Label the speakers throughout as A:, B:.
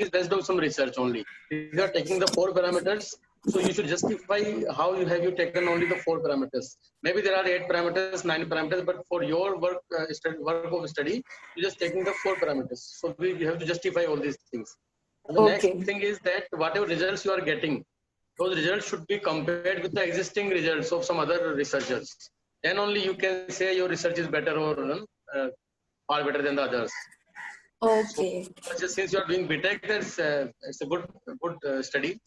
A: is based on some research only. If you are taking the 4 parameters, so you should justify how you taken only the 4 parameters. Maybe there are 8 parameters, 9 parameters, but for your work work of study, you're just taking the 4 parameters. So we have to justify all these things. And the next
B: Okay.
A: thing is that whatever results you are getting, those results should be compared with the existing results of some other researchers. Then only you can say your research is better or far better than the others.
B: Okay.
A: So since you are doing BTech, it's a good study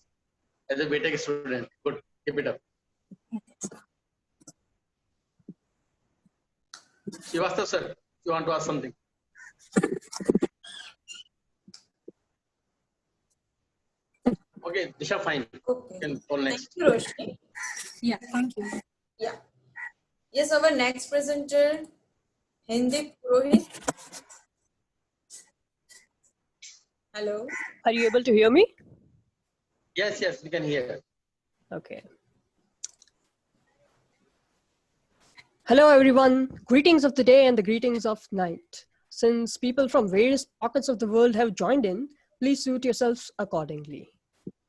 A: as a BTech student. Good, keep it up. Shivastav sir, you want to ask something? Okay, Disha, fine.
B: Okay.
A: You can call next.
B: Thank you, Roshni.
C: Yeah, thank you.
B: Yeah. Yes, our next presenter, Hindi Purohit. Hello.
D: Are you able to hear me?
A: Yes, we can hear.
D: Okay. Hello, everyone. Greetings of the day and the greetings of night. Since people from various pockets of the world have joined in, please suit yourselves accordingly.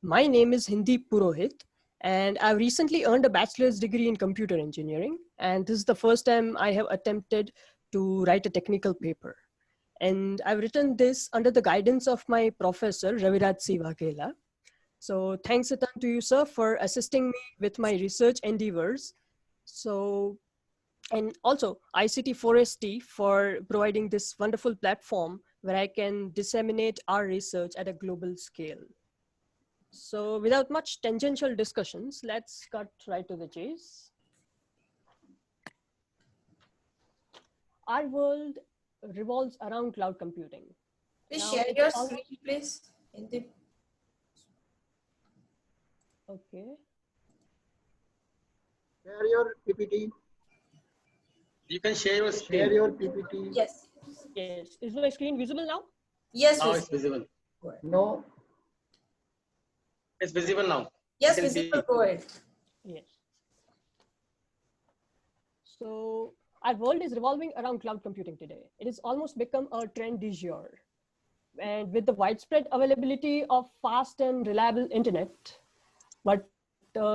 D: My name is Hindi Purohit, and I've recently earned a bachelor's degree in computer engineering, and this is the first time I have attempted to write a technical paper. And I've written this under the guidance of my professor, Raviraj C. Vaghela. So thanks a ton to you, sir, for assisting me with my research endeavors. And also ICT4ST for providing this wonderful platform where I can disseminate our research at a global scale. So without much tangential discussions, let's cut right to the chase. Our world revolves around cloud computing.
B: Please
D: Now,
B: share
D: it's
B: your
D: all-
B: screen, please. Hindi.
D: Okay.
E: Share your PPT.
A: You can share your screen.
E: Share your PPT.
B: Yes.
D: Yes. Is my screen visible now?
B: Yes.
A: Now
B: Yes.
A: it's visible.
E: No.
A: It's visible now.
B: Yes,
A: You can see.
B: visible. Go ahead.
D: Yes. So our world is revolving around cloud computing today. It has almost become a trend du jour. And with the widespread availability of fast and reliable internet, but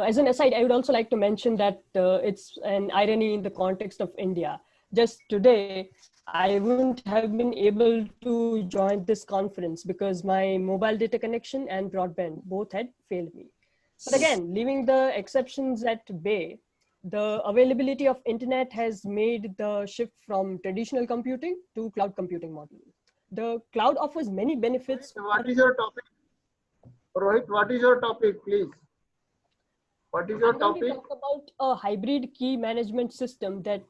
D: as an aside, I would also like to mention that it's an irony in the context of India. Just today, I wouldn't have been able to join this conference because my mobile data connection and broadband both had failed me. But again, leaving the exceptions at bay, the availability of internet has made the shift from traditional computing to cloud computing model. The cloud offers many benefits.
E: What is your topic? Rohit, what is your topic, please? What is your
D: I'm going to
E: topic?
D: talk about a hybrid key management system that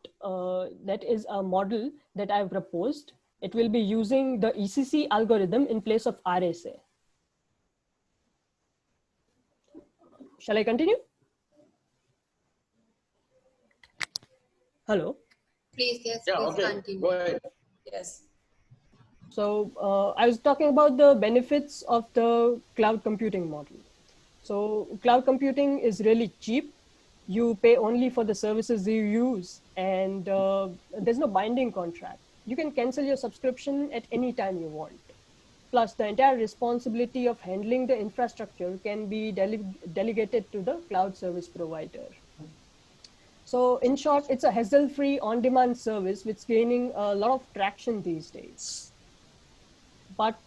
D: is a model that I've proposed. It will be using the ECC algorithm in place of RSA. Shall I continue? Hello.
B: Please, yes.
A: Yeah,
B: Please
A: okay.
B: continue.
A: Go ahead.
B: Yes.
D: So I was talking about the benefits of the cloud computing model. So cloud computing is really cheap. You pay only for the services you use, and there's no binding contract. You can cancel your subscription at any time you want. Plus, the entire responsibility of handling the infrastructure can be delegated to the cloud service provider. So in short, it's a hassle-free on-demand service which is gaining a lot of traction these days. But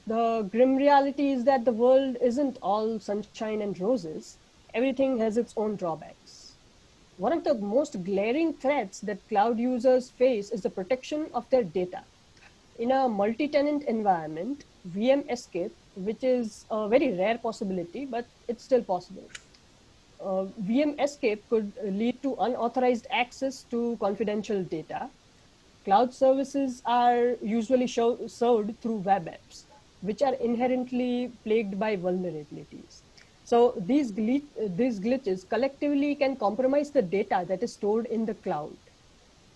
D: the grim reality is that the world isn't all sunshine and roses. Everything has its own drawbacks. One of the most glaring threats that cloud users face is the protection of their data. In a multi-tenant environment, VM escape, which is a very rare possibility, but it's still possible. VM escape could lead to unauthorized access to confidential data. Cloud services are usually served through web apps, which are inherently plagued by vulnerabilities. So these glitches collectively can compromise the data that is stored in the cloud.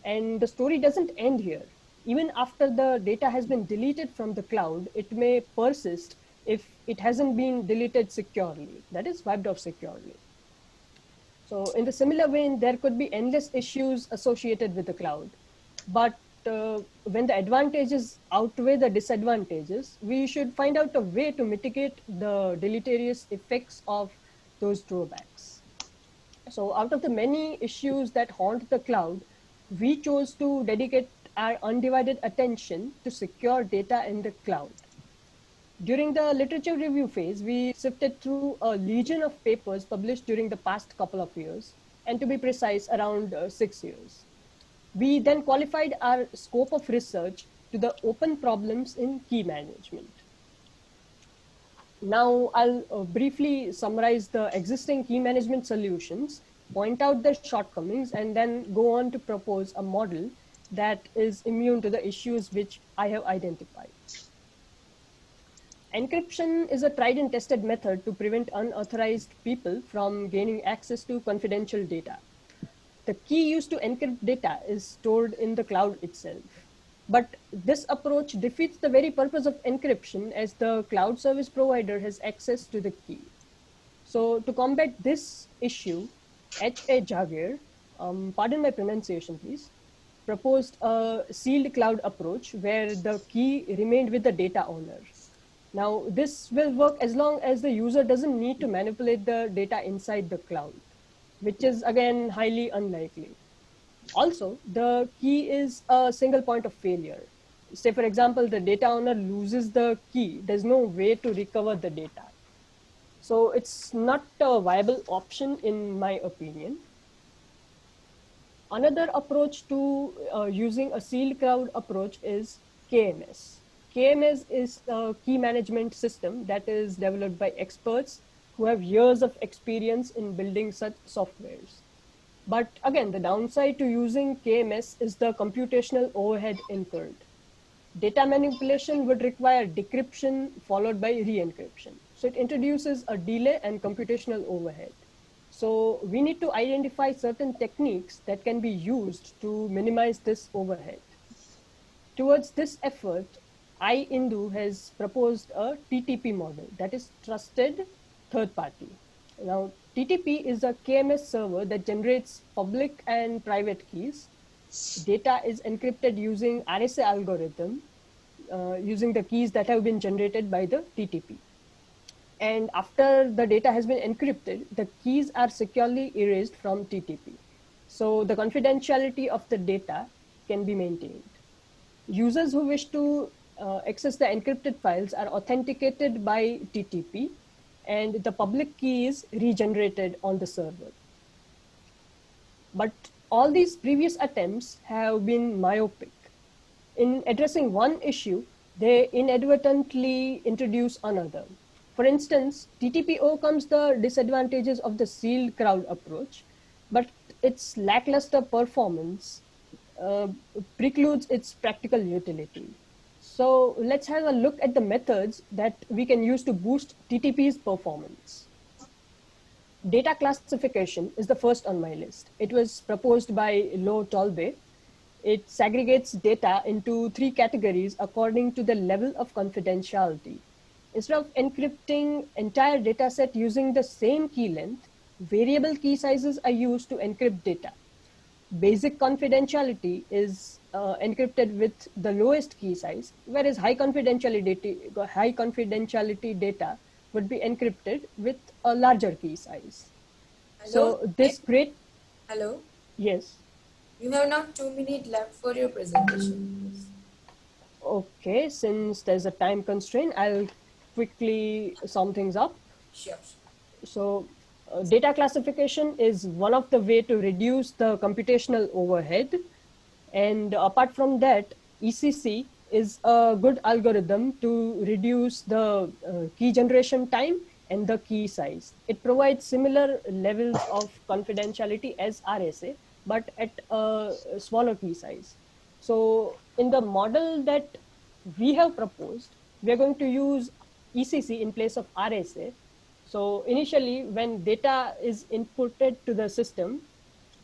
D: And the story doesn't end here. Even after the data has been deleted from the cloud, it may persist if it hasn't been deleted securely, that is wiped off securely. So in the similar vein, there could be endless issues associated with the cloud. But when the advantages outweigh the disadvantages, we should find out a way to mitigate the deleterious effects of those drawbacks. So out of the many issues that haunt the cloud, we chose to dedicate our undivided attention to secure data in the cloud. During the literature review phase, we sifted through a legion of papers published during the past couple of years, and to be precise, around 6 years. We then qualified our scope of research to the open problems in key management. Now, I'll briefly summarize the existing key management solutions, point out their shortcomings, and then go on to propose a model that is immune to the issues which I have identified. Encryption is a tried and tested method to prevent unauthorized people from gaining access to confidential data. The key used to encrypt data is stored in the cloud itself. But this approach defeats the very purpose of encryption, as the cloud service provider has access to the key. So to combat this issue, H.A. Jagir, pardon my pronunciation please, proposed a sealed cloud approach where the key remained with the data owner. Now, this will work as long as the user doesn't need to manipulate the data inside the cloud, which is again highly unlikely. Also, the key is a single point of failure. Say, for example, the data owner loses the key. There's no way to recover the data. So it's not a viable option in my opinion. Another approach to using a sealed cloud approach is KMS. KMS is a key management system that is developed by experts who have years of experience in building such softwares. But again, the downside to using KMS is the computational overhead incurred. Data manipulation would require decryption followed by re-encryption. So it introduces a delay and computational overhead. So we need to identify certain techniques that can be used to minimize this overhead. Towards this effort, iIndu has proposed a TTP model, that is trusted third party. Now, TTP is a KMS server that generates public and private keys. Data is encrypted using RSA algorithm, using the keys that have been generated by the TTP. And after the data has been encrypted, the keys are securely erased from TTP. So the confidentiality of the data can be maintained. Users who wish to access the encrypted files are authenticated by TTP, and the public key is regenerated on the server. But all these previous attempts have been myopic. In addressing one issue, they inadvertently introduce another. For instance, TTP overcomes the disadvantages of the sealed cloud approach, but its lackluster performance precludes its practical utility. So let's have a look at the methods that we can use to boost TTP's performance. Data classification is the first on my list. It was proposed by Lo Tolbe. It segregates data into 3 categories according to the level of confidentiality. Instead of encrypting entire data set using the same key length, variable key sizes are used to encrypt data. Basic confidentiality is encrypted with the lowest key size, whereas high confidentiality data would be encrypted with a larger key size.
B: Hello?
D: So this great,
B: Hello.
D: yes.
B: You have now 2 minutes left for your presentation. Please.
D: Okay, since there's a time constraint, I'll quickly sum things up.
B: Sure.
D: So data classification is one of the way to reduce the computational overhead. And apart from that, ECC is a good algorithm to reduce the key generation time and the key size. It provides similar levels of confidentiality as RSA, but at a smaller key size. So in the model that we have proposed, we are going to use ECC in place of RSA. So initially, when data is inputted to the system,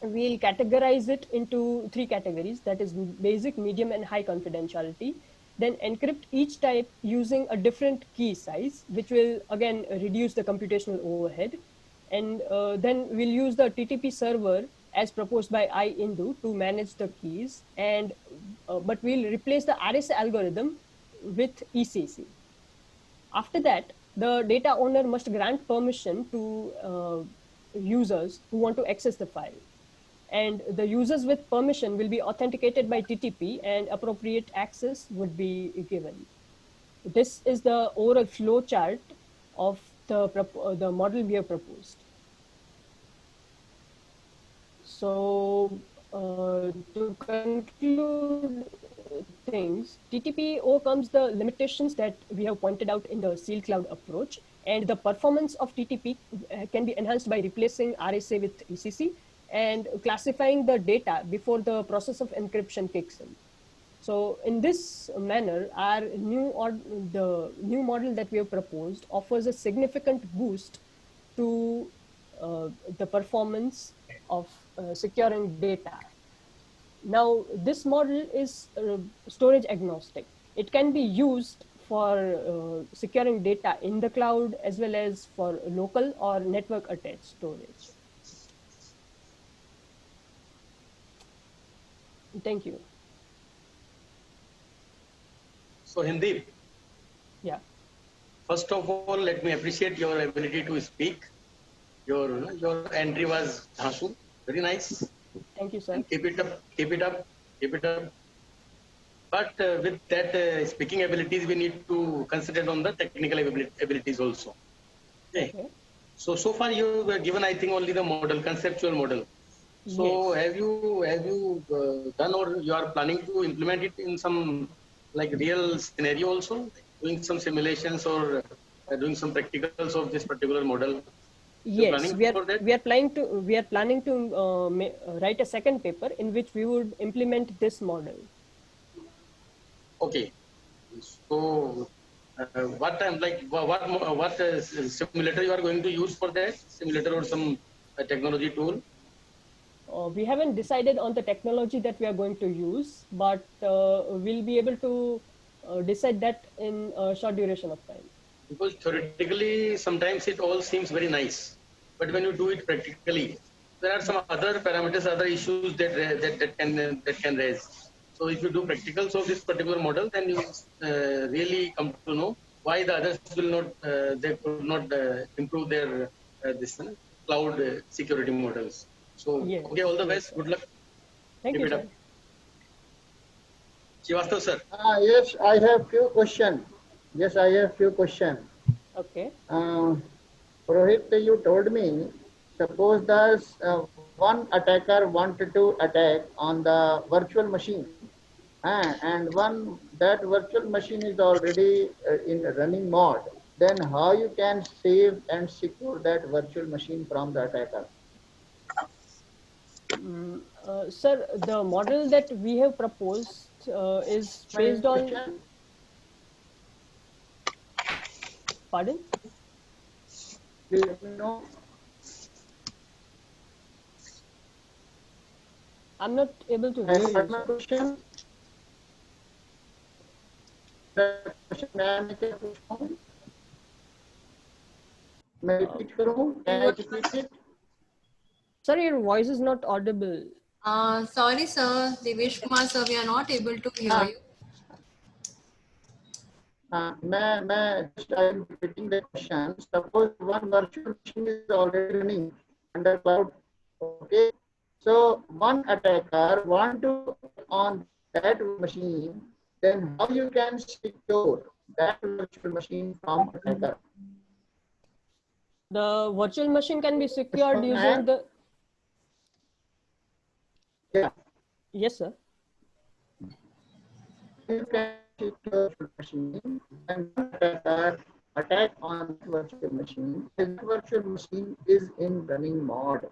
D: we'll categorize it into 3 categories, that is basic, medium, and high confidentiality. Then encrypt each type using a different key size, which will again reduce the computational overhead. And then we'll use the TTP server as proposed by iIndu to manage the keys. And but we'll replace the RSA algorithm with ECC. After that, the data owner must grant permission to users who want to access the file. And the users with permission will be authenticated by TTP and appropriate access would be given. This is the overall flow chart of the model we have proposed. So to conclude things, TTP overcomes the limitations that we have pointed out in the sealed cloud approach, and the performance of TTP can be enhanced by replacing RSA with ECC and classifying the data before the process of encryption kicks in. So in this manner, the new model that we have proposed offers a significant boost to the performance of securing data. Now, this model is storage agnostic. It can be used for securing data in the cloud as well as for local or network attached storage. Thank you.
A: So Hindeep,
D: Yeah.
A: first of all, let me appreciate your ability to speak. Your entry was dhasu, very nice.
D: Thank you, sir.
A: And keep it up, keep it up, keep it up. But with that speaking abilities, we need to consider on the technical abilities also. Okay. So far you were given, I think, only the model, conceptual model. So
D: Yes.
A: have you done, or you are planning to implement it in some like real scenario also, like doing some simulations or doing some practicals of this particular model?
D: Yes,
A: planning for that?
D: we are planning to write a second paper in which we would implement this model.
A: Okay. So what time, like what simulator you are going to use for that? Simulator or some technology tool?
D: We haven't decided on the technology that we are going to use, but we'll be able to decide that in a short duration of time.
A: Because theoretically, sometimes it all seems very nice, but when you do it practically, there are some other parameters, other issues that can raise. So if you do practicals of this particular model, then you really come to know why the others will not, they could not improve their this cloud security models. So
D: Yes,
A: okay, all the
D: yes,
A: best.
D: sir.
A: Good luck.
D: Thank
A: Keep
D: you,
A: it
D: sir.
A: up. Srivastav sir.
E: Yes, I have few questions. Yes, I have few questions.
D: Okay.
E: Rohit, you told me, suppose there's one attacker wanted to attack on the virtual machine, and that virtual machine is already in running mode. Then how you can save and secure that virtual machine from the attacker?
D: Sir, the model that we have proposed is
E: My
D: based on,
E: question,
D: pardon?
E: please let me know.
D: I'm not able to
E: Have
D: hear
E: you
D: you,
E: heard my
D: sir.
E: question? The question मैं क्या पूछता हूँ? मैं repeat करूँ? Can I repeat it?
D: Sir, your voice is not audible.
B: Sorry, sir. Devesh Kumar, sir, we are not able to hear you.
E: मैं just I am repeating the question. Suppose one virtual machine is already running under cloud. Okay, so one attacker want to on that machine. Then how you can secure that virtual machine from attacker?
D: The virtual machine can be secured using the.
E: Yeah,
D: Yes, sir.
E: you can secure virtual machine and one attacker attack on virtual machine. And virtual machine is in running mode.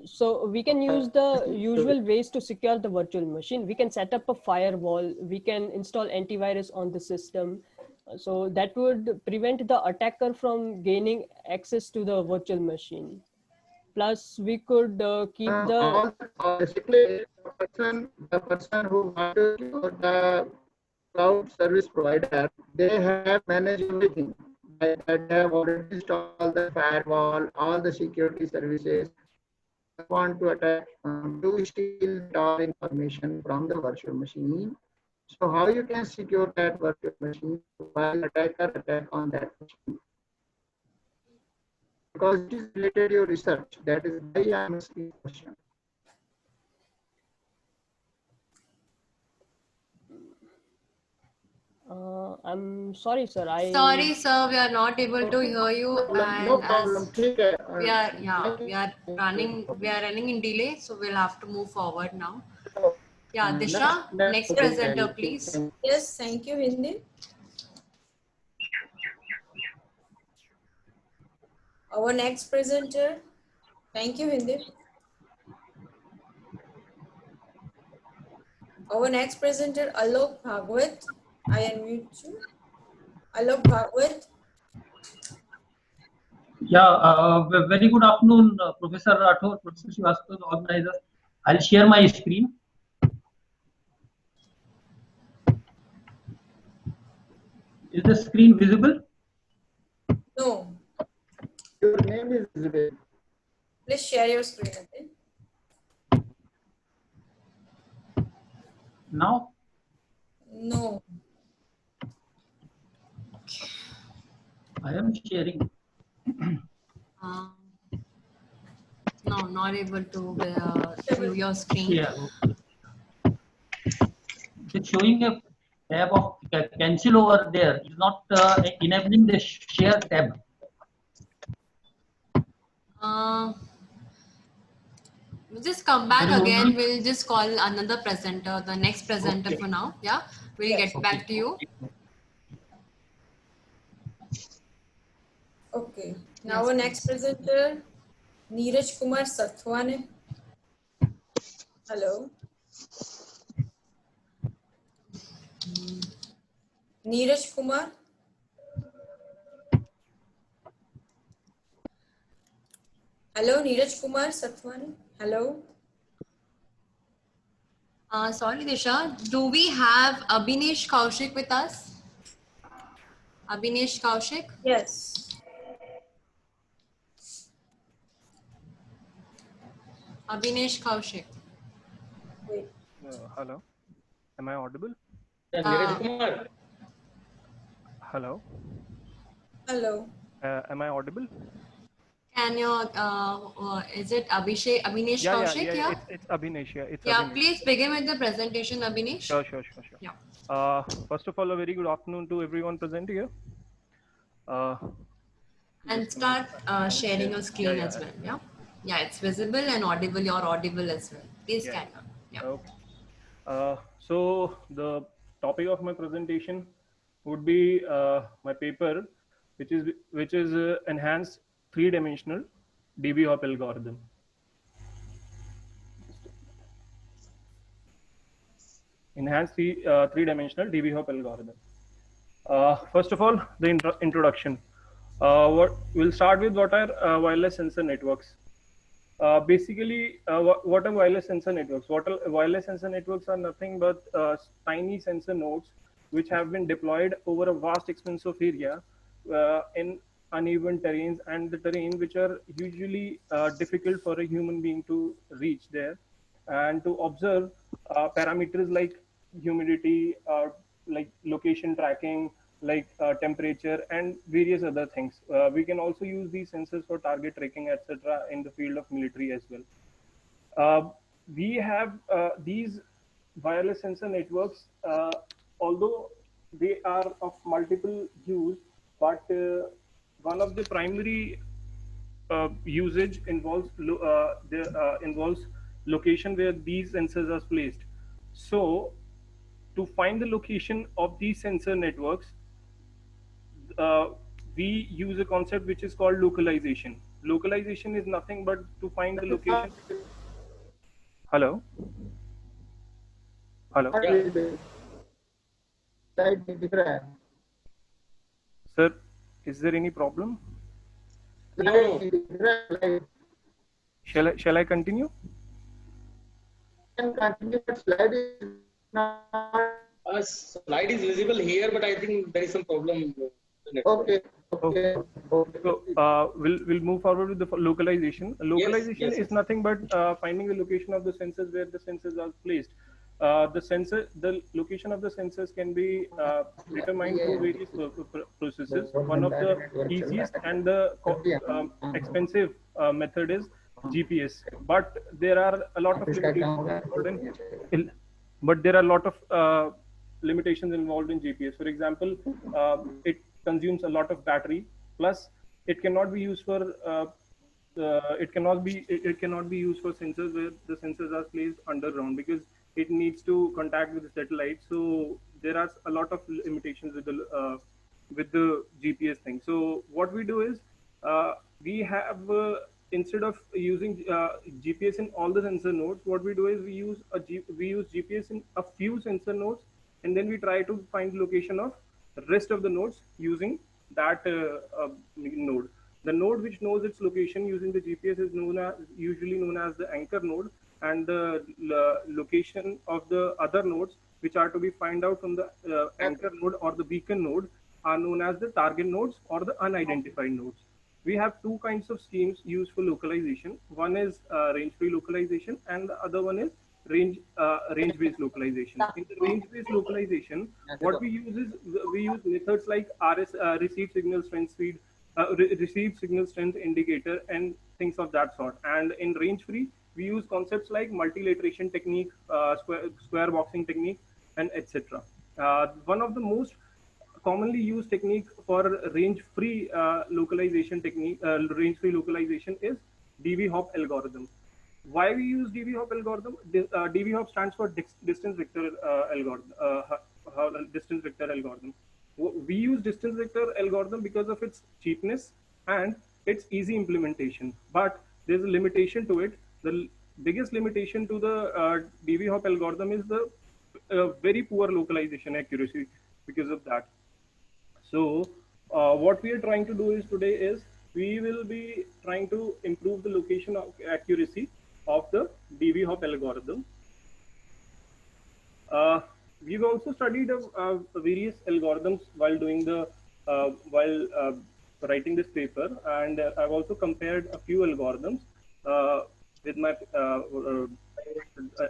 D: So we can use the usual ways to secure the virtual machine. We can set up a firewall. We can install antivirus on the system. So that would prevent the attacker from gaining access to the virtual machine. Plus, we could keep the.
E: Basically, the person who wants to secure the cloud service provider, they have managed everything. They have already installed the firewall, all the security services. want to attack, to steal all information from the virtual machine. So how you can secure that virtual machine while attacker attack on that machine? Because it is related to your research. That is why I am asking question.
D: I'm sorry, sir.
B: Sorry, sir, we are not able to hear you,
E: No
B: and
E: problem.
B: as
E: ठीक है.
B: we are running in delay, so we'll have to move forward now. Yeah,
E: Next-
B: Disha, next presenter,
E: okay.
B: please.
C: Yes, thank you, Hindi. Our next presenter, thank you, Hindi. Our next presenter, Alok Bhagwat. I unmute you. Alok Bhagwat.
F: Yeah, very good afternoon, Professor Rathore, Professor Srivastava, the organizer. I'll share my screen. Is the screen visible?
C: No,
E: Your name is visible.
C: please share your screen again.
F: Now?
C: No,
F: I am sharing.
B: No, not able to view your screen.
F: Yeah. It's showing a tab of cancel over there. It's not enabling the share tab.
B: We'll just come back
F: Very
B: again.
F: good.
B: We'll just call another presenter, the next presenter
F: Okay.
B: for now. Yeah, we'll get back to you.
C: okay. Now our next presenter, Neeraj Kumar Sathwane. Hello. Neeraj Kumar. Hello, Neeraj Kumar Sathwane. Hello.
B: Sorry, Disha. Do we have Abhinesh Kaushik with us? Abhinesh Kaushik?
C: Yes.
B: Abhinesh Kaushik.
C: Wait.
G: Hello, am I audible?
A: Neeraj Kumar.
G: Hello,
C: Hello.
G: am I audible?
B: Can you, is it Abhinesh Kaushik? Yeah.
G: It's Abhinesh. Yeah, it's
B: Yeah,
G: Abhinesh.
B: please begin with the presentation, Abhinesh.
G: Sure.
B: Yeah.
G: First of all, a very good afternoon to everyone present here.
B: And start sharing your screen as well. Yeah. Yeah, it's visible and audible. You're audible as well. Please
G: Yeah.
B: carry on. Yeah.
G: Okay. So the topic of my presentation would be my paper, which is enhanced three-dimensional DB-hop algorithm. Enhanced three-dimensional DB-hop algorithm. First of all, the introduction. We'll start with what are wireless sensor networks. Basically, what are wireless sensor networks? Wireless sensor networks are nothing but tiny sensor nodes which have been deployed over a vast expanse of area in uneven terrains and the terrain which are usually difficult for a human being to reach there, and to observe parameters like humidity, like location tracking, like temperature and various other things. We can also use these sensors for target tracking, etc. in the field of military as well. We have these wireless sensor networks, although they are of multiple use, but one of the primary usage involves involves location where these sensors are placed. So to find the location of these sensor networks, we use a concept which is called localization. Localization is nothing but to find the location. Hello.
E: Slide दिख रहा है.
G: Sir, is there any problem?
A: No.
G: Shall I continue?
E: Can continue, but slide is not.
A: Slide is visible here, but I think there is some problem.
E: Okay.
G: Okay.
E: Okay.
G: So we'll move forward with the localization. Localization
A: yes,
G: is
A: yes.
G: nothing but finding the location of the sensors where the sensors are placed. The location of the sensors can be determined through various processes. One of the easiest and the expensive method is GPS, but there are a lot of limitations involved but there are a lot of limitations involved in GPS. For example, it consumes a lot of battery. Plus, it cannot be used for it cannot be used for sensors where the sensors are placed underground because it needs to contact with the satellite. So there are a lot of limitations with the GPS thing. So what we do is we have instead of using GPS in all the sensor nodes, what we do is we use GPS in a few sensor nodes, and then we try to find the location of the rest of the nodes using that node. The node which knows its location using the GPS is usually known as the anchor node, and the location of the other nodes which are to be find out from the anchor node or the beacon node are known as the target nodes or the unidentified nodes. We have two kinds of schemes used for localization. One is range-free localization, and the other one is range-based localization. In the range-based localization, what we use is we use methods like receive signal strength speed, receive signal strength indicator, and things of that sort. And in range-free, we use concepts like multilateration technique, square boxing technique, and etc. One of the most commonly used technique for range-free range-free localization is DV-hop algorithm. Why we use DV-hop algorithm? DV-hop stands for distance vector algorithm. Distance vector algorithm. We use distance vector algorithm because of its cheapness and its easy implementation. But there's a limitation to it. The biggest limitation to the DV-hop algorithm is the very poor localization accuracy because of that. So what we are trying to do is today is we will be trying to improve the location of accuracy of the DV-hop algorithm. We've also studied various algorithms while doing the writing this paper, and I've also compared a few algorithms with my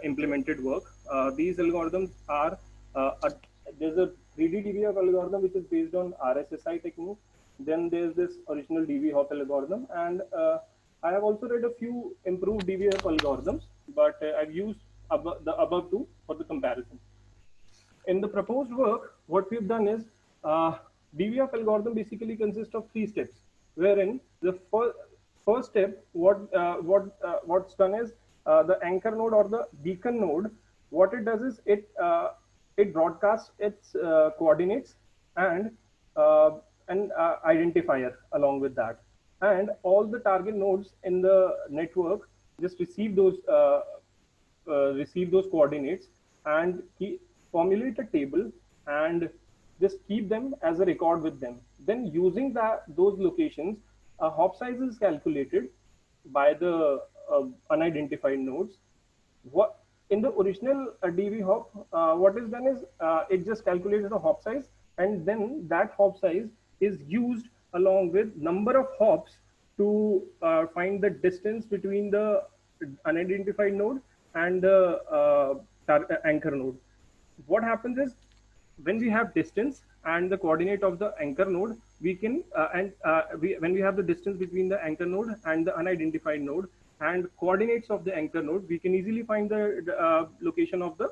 G: implemented work. These algorithms are there's a 3D DV-hop algorithm which is based on RSSI technique. Then there's this original DV-hop algorithm, and I have also read a few improved DV-hop algorithms, but I've used the above two for the comparison. In the proposed work, what we've done is DV-hop algorithm basically consists of 3 steps, wherein the first step, what's done is the anchor node or the beacon node. What it does is it broadcasts its coordinates and identifier along with that, and all the target nodes in the network just receive those coordinates and formulate a table and just keep them as a record with them. Then using those locations, a hop size is calculated by the unidentified nodes. What in the original DV-hop, what is done is it just calculates the hop size, and then that hop size is used along with number of hops to find the distance between the unidentified node and the anchor node. What happens is when we have distance and the coordinate of the anchor node, we can when we have the distance between the anchor node and the unidentified node and coordinates of the anchor node, we can easily find the location of the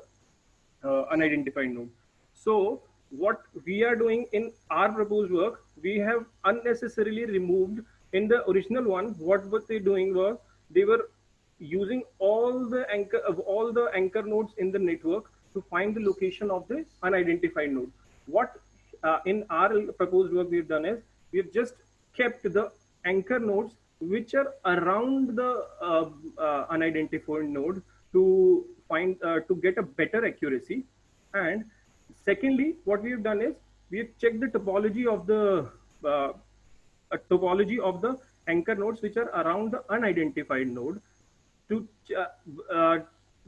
G: unidentified node. So what we are doing in our proposed work, we have unnecessarily removed in the original one. What were they doing was they were using all the anchor nodes in the network to find the location of the unidentified node. What in our proposed work we've done is we've just kept the anchor nodes which are around the unidentified node to find to get a better accuracy. And secondly, what we've done is we've checked the topology of the anchor nodes which are around the unidentified node. To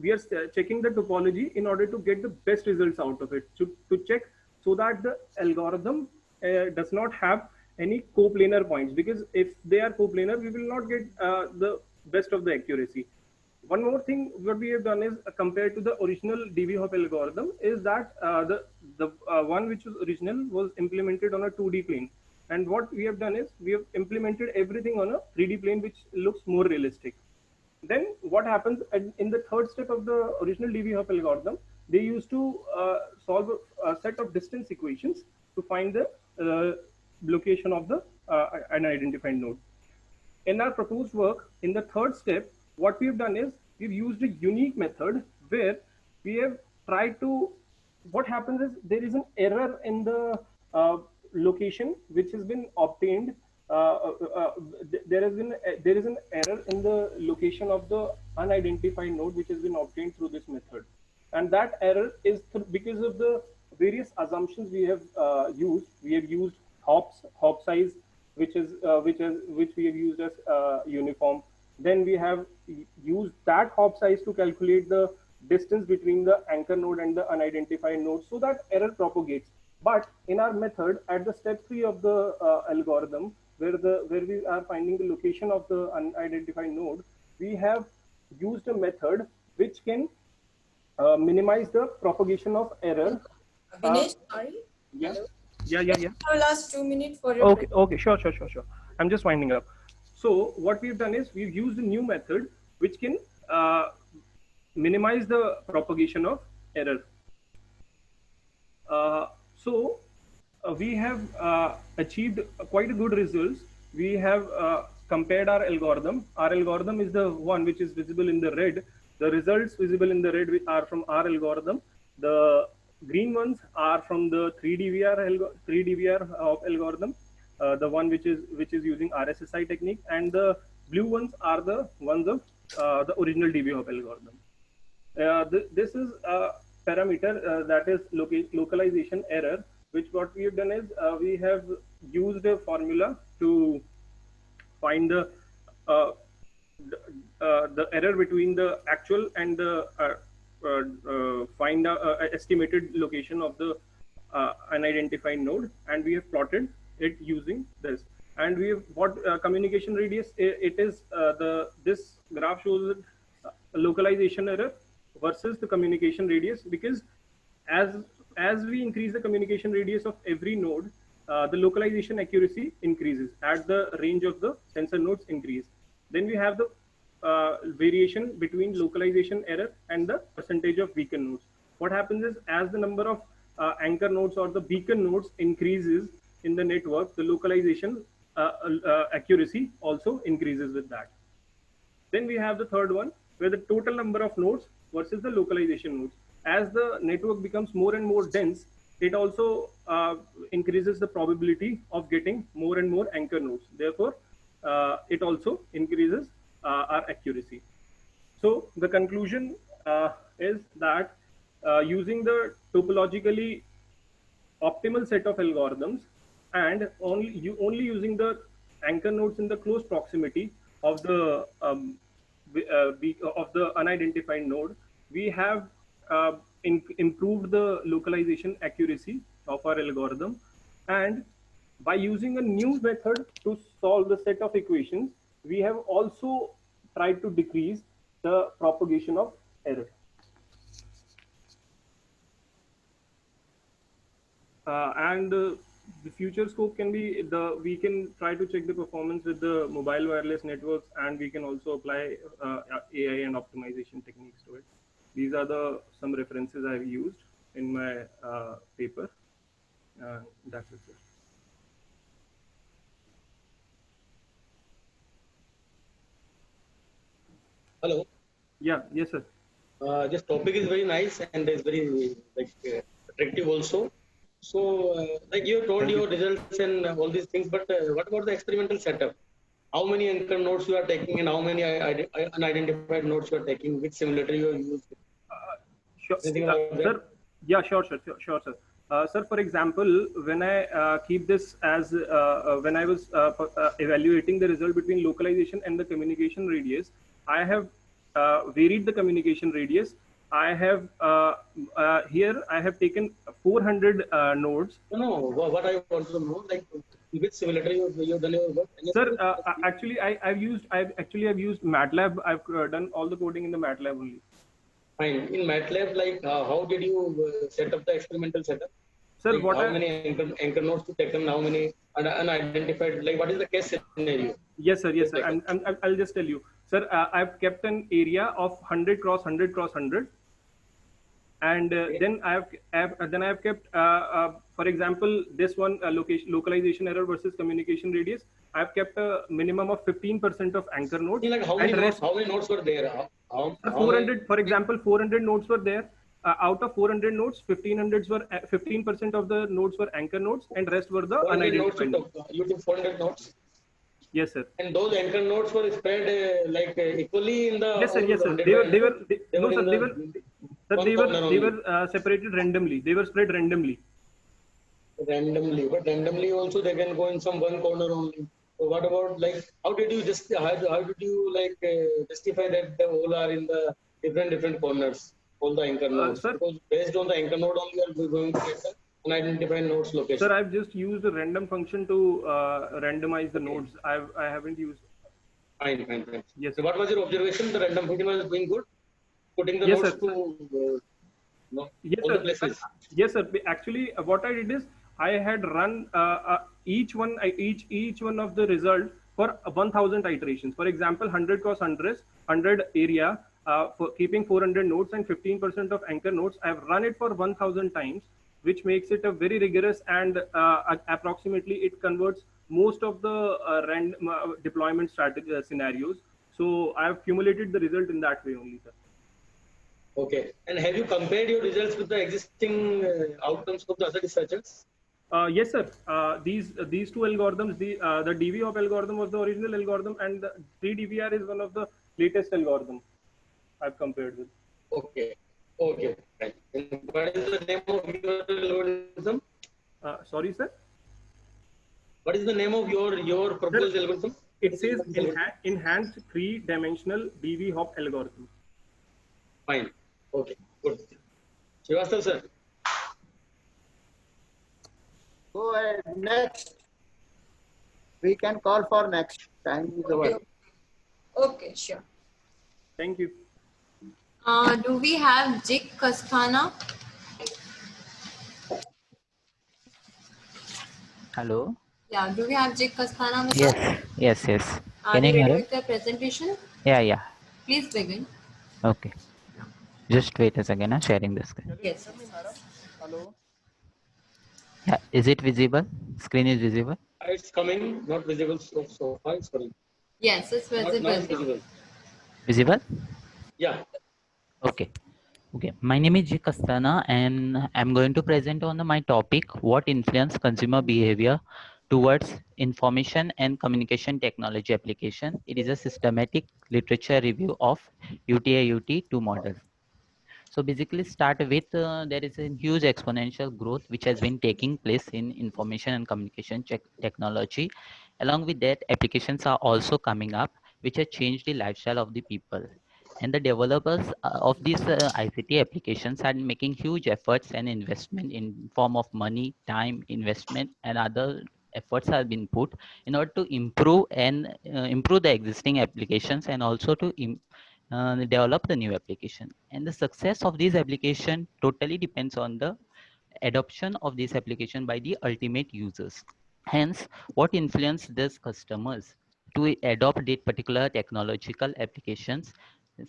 G: we are checking the topology in order to get the best results out of it, to check so that the algorithm does not have any coplanar points, because if they are coplanar, we will not get the best of the accuracy. One more thing what we have done is compared to the original DB-Hop algorithm is that the one which was original was implemented on a 2D plane. And what we have done is we have implemented everything on a 3D plane, which looks more realistic. Then what happens in the third step of the original DB-Hop algorithm, they used to solve a set of distance equations to find the location of the unidentified node. In our proposed work, in the third step, what we've done is we've used a unique method where we have tried to, what happens is there is an error in the location which has been obtained. There is an error in the location of the unidentified node which has been obtained through this method, and that error is because of the various assumptions we have used. We have used hop size, which we have used as uniform. Then we have used that hop size to calculate the distance between the anchor node and the unidentified node, so that error propagates. But in our method, at the step 3 of the algorithm, where we are finding the location of the unidentified node, we have used a method which can minimize the propagation of error.
C: Abhinesh, sorry.
G: Yeah.
C: Hello?
G: Yeah.
C: Our last 2 minutes for your
G: Okay, sure. I'm just winding up. So what we've done is we've used a new method which can minimize the propagation of error. We have achieved quite a good results. We have compared our algorithm. Our algorithm is the one which is visible in the red. The results visible in the red are from our algorithm. The green ones are from the 3DVR algorithm, the one which is using RSSI technique, and the blue ones are the ones of the original DB-Hop algorithm. This is a parameter that is localization error, which what we have done is we have used a formula to find the error between the actual and the find estimated location of the unidentified node, and we have plotted it using this. And we have what communication radius it is. This graph shows a localization error versus the communication radius, because as we increase the communication radius of every node, the localization accuracy increases at the range of the sensor nodes increase. Then we have the variation between localization error and the percentage of beacon nodes. What happens is as the number of anchor nodes or the beacon nodes increases in the network, the localization accuracy also increases with that. Then we have the third one, where the total number of nodes versus the localization nodes. As the network becomes more and more dense, it also increases the probability of getting more and more anchor nodes. Therefore, it also increases our accuracy. So the conclusion is that using the topologically optimal set of algorithms and only using the anchor nodes in the close proximity of the unidentified node, we have improved the localization accuracy of our algorithm. And by using a new method to solve the set of equations, we have also tried to decrease the propagation of error. The future scope can be we can try to check the performance with the mobile wireless networks, and we can also apply AI and optimization techniques to it. These are some references I've used in my paper. That's it, sir.
A: Hello.
G: Yeah. Yes, sir.
A: This topic is very nice and is very attractive also. So, like you told your results and all these things, but what about the experimental setup? How many anchor nodes you are taking and how many unidentified nodes you are taking? Which simulator you are using?
G: Sure, sir. Yeah, sure, sir. Sir, for example, when I keep this as when I was evaluating the result between localization and the communication radius, I have varied the communication radius. I have here I have taken 400 nodes.
A: No, what I want to know, like which simulator you've done your work?
G: Sir, actually, I've used MATLAB. I've done all the coding in the MATLAB only.
A: Fine. In MATLAB, like how did you set up the experimental setup?
G: Sir,
A: Like
G: what
A: how
G: I
A: many anchor nodes to take them? How many unidentified? Like what is the case scenario?
G: yes sir, yes sir. I'll just tell you, sir. I've kept an area of 100 cross 100 cross 100, and then I've kept for example this one localization error versus communication radius. I've kept a minimum of 15% of anchor nodes.
A: Like how many nodes? How many nodes were there? How
G: 400, for example, 400 nodes were there. Out of 400 nodes, 1500s were 15% of the nodes were anchor nodes, and rest were the
A: 400 nodes
G: unidentified.
A: you took 400 nodes,
G: Yes, sir.
A: and those anchor nodes were spread equally in the.
G: Yes, sir. Yes, sir. They were separated randomly. They were spread randomly.
A: Randomly, but randomly also they can go in some one corner only. So what about like how did you justify that the all are in the different corners, all the anchor nodes?
G: Sir,
A: because based on the anchor node only you are going to get the unidentified nodes location.
G: Sir, I've just used a random function to randomize the nodes. I haven't used.
A: Fine.
G: Yes.
A: So what was your observation? The random function was doing good, putting the
G: Yes,
A: nodes
G: sir.
A: to
G: Yes,
A: all
G: sir.
A: the places.
G: Yes, sir. Actually, what I did is I had run each one of the result for 1000 iterations. For example, 100 cross 100 area for keeping 400 nodes and 15% of anchor nodes. I've run it for 1000 times, which makes it a very rigorous and approximately it converts most of the random deployment strategy scenarios. So I have accumulated the result in that way only, sir.
A: Okay. And have you compared your results with the existing outcomes of the other researchers?
G: Yes, sir. These two algorithms, the DVHop algorithm was the original algorithm, and the 3DVR is one of the latest algorithms I've compared with.
A: Okay. Right. And what is the name of your algorithm?
G: Sorry, sir.
A: What is the name of your proposed algorithm?
G: It says enhanced 3-dimensional DVHop algorithm.
A: Fine. Okay. Good. Srivastav sir.
E: Go ahead. Next. We can call for next. Time is over.
C: Okay, sure.
G: Thank you.
B: Do we have Jik Kasthana?
H: Hello.
B: Yeah, do we have Jik Kasthana with us?
H: Yes.
B: Are
H: Can
B: you
H: you
B: ready
H: hear
B: with your presentation?
H: Yeah.
B: Please begin.
H: Okay. Just wait a second. I'm sharing the screen.
B: Yes.
G: Hello.
H: Yeah. Is it visible? Screen is visible.
A: It's coming, not visible so far. It's coming.
B: Yes, it's
A: Now
B: visible.
A: it's visible.
H: Visible?
A: Yeah.
H: Okay. My name is Jik Astana and I'm going to present on my topic, what influence consumer behavior towards information and communication technology application. It is a systematic literature review of UTI-UT2 model. So basically start with there is a huge exponential growth which has been taking place in information and communication technology. Along with that, applications are also coming up which have changed the lifestyle of the people. And the developers of these ICT applications are making huge efforts and investment in form of money, time, investment, and other efforts have been put in order to improve the existing applications and also to develop the new application. And the success of this application totally depends on the adoption of this application by the ultimate users. Hence, what influence these customers to adopt that particular technological applications?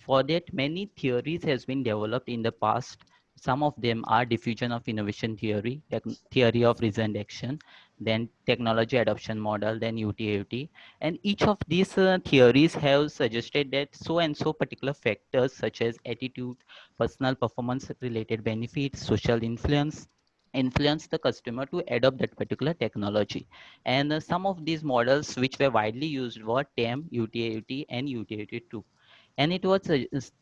H: For that, many theories has been developed in the past. Some of them are diffusion of innovation theory, theory of reasoned action, then technology adoption model, then UTI-UT. And each of these theories have suggested that so and so particular factors such as attitude, personal performance related benefits, social influence the customer to adopt that particular technology. And some of these models which were widely used were TAM, UTI-UT, and UTI-UT2. And it was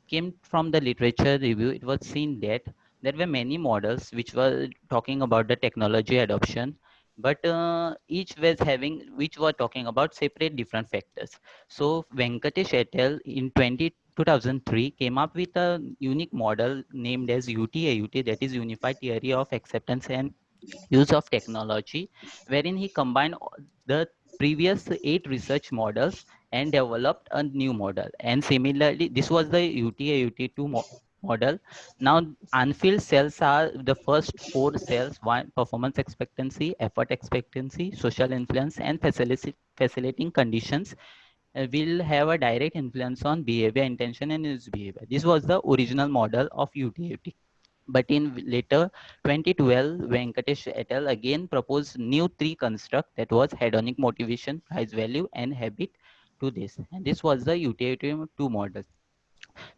H: came from the literature review. It was seen that there were many models which were talking about the technology adoption, but each were talking about separate different factors. So Venkatesh et al. In 2003 came up with a unique model named as UTAUT, that is Unified Theory of Acceptance and Use of Technology, wherein he combined the previous 8 research models and developed a new model. And similarly, this was the UTAUT2 model. Now, unfilled cells are the first 4 cells: one, performance expectancy, effort expectancy, social influence, and facilitating conditions will have a direct influence on behavior, intention, and use behavior. This was the original model of UTAUT. But in later 2012, Venkatesh et al. Again proposed new 3 construct, that was hedonic motivation, price value, and habit to this. And this was the UTAUT2 model.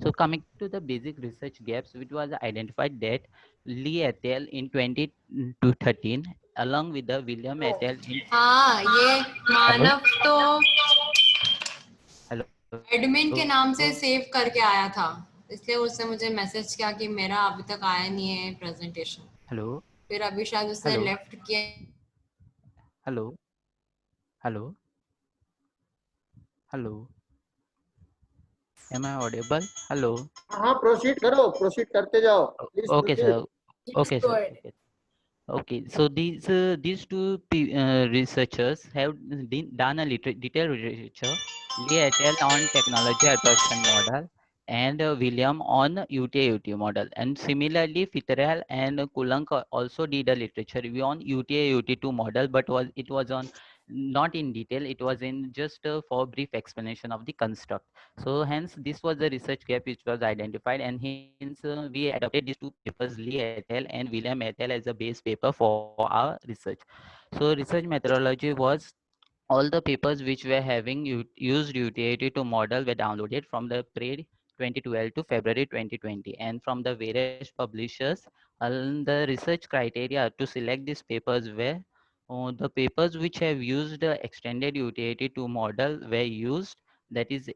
H: So coming to the basic research gaps, which was identified that Lee et al. In 2013, along with the William et al. In
B: हाँ, ये
H: hello,
B: मानव तो
H: hello,
B: admin के नाम से save करके आया था, इसलिए उसने मुझे मैसेज किया कि मेरा अभी तक आया नहीं है प्रेजेंटेशन।
H: hello,
B: फिर अभी शायद उसने
H: hello,
B: लेफ्ट किया।
H: hello, hello, hello. Am I audible? Hello.
E: हाँ, प्रोसीड करो, प्रोसीड करते जाओ, please
H: Okay,
E: proceed.
H: sir. Okay,
C: Go
H: sir.
C: ahead.
H: Okay. Okay, so these two researchers have done a detailed literature. Lee et al. On technology adoption model and William on UTAUT model. And similarly, Fitzgerald and Kulank also did a literature review on UTAUT2 model, but it was on not in detail. It was in just for brief explanation of the construct. So hence this was the research gap which was identified, and hence we adopted these 2 papers, Lee et al. And William et al. As a base paper for our research. So research methodology was all the papers which were having used UTAUT to model were downloaded from the period 2012 to February 2020, and from the various publishers. The research criteria to select these papers were the papers which have used extended UTAUT to model were used. That is,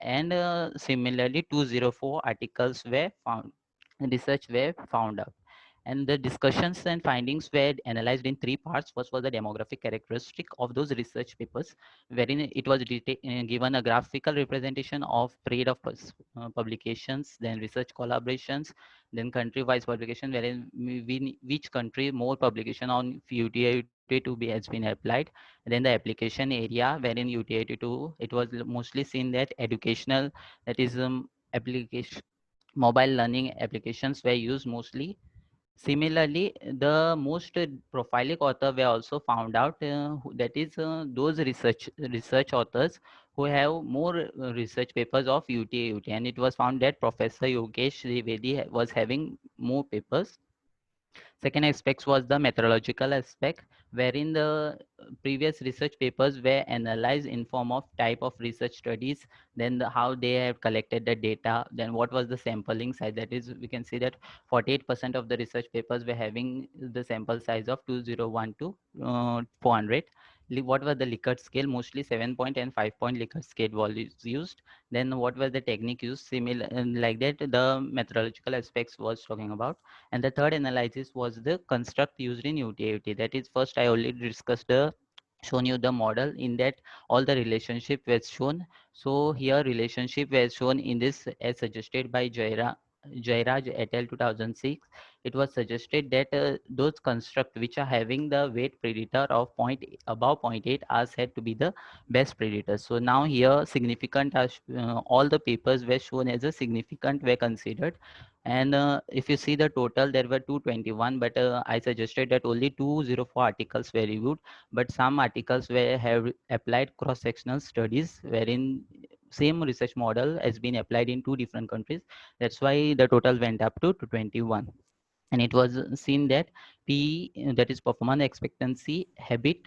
H: and similarly, 204 articles were found. Research were found out, and the discussions and findings were analyzed in 3 parts. First was the demographic characteristic of those research papers, wherein it was given a graphical representation of period of publications, then research collaborations, then country-wise publication, wherein which country more publication on UTAUT to be has been applied. Then the application area, wherein UTAUT2, it was mostly seen that educational, that is application, mobile learning applications were used mostly. Similarly, the most prolific author were also found out, that is those research authors who have more research papers of UTAUT, and it was found that Professor Yogesh Trivedi was having more papers. Second aspect was the methodological aspect, wherein the previous research papers were analyzed in form of type of research studies, then how they have collected the data, then what was the sampling size. That is, we can see that 48% of the research papers were having the sample size of 2012 to 400. What was the Likert scale? Mostly 7-point and 5-point Likert scale was used. Then what was the technique used? Similar, like that, the methodological aspects was talking about. And the third analysis was the construct used in UTAUT. That is, first I already discussed shown you the model, in that all the relationship was shown. So here relationship was shown in this as suggested by Jairaj et al. 2006. It was suggested that those construct which are having the weight predictor of above 0.8 are said to be the best predators. So now here significant all the papers were shown as a significant were considered. And if you see the total, there were 221, but I suggested that only 204 articles were reviewed, but some articles were have applied cross-sectional studies, wherein same research model has been applied in 2 different countries. That's why the total went up to 21. And it was seen that P, that is performance expectancy, habit,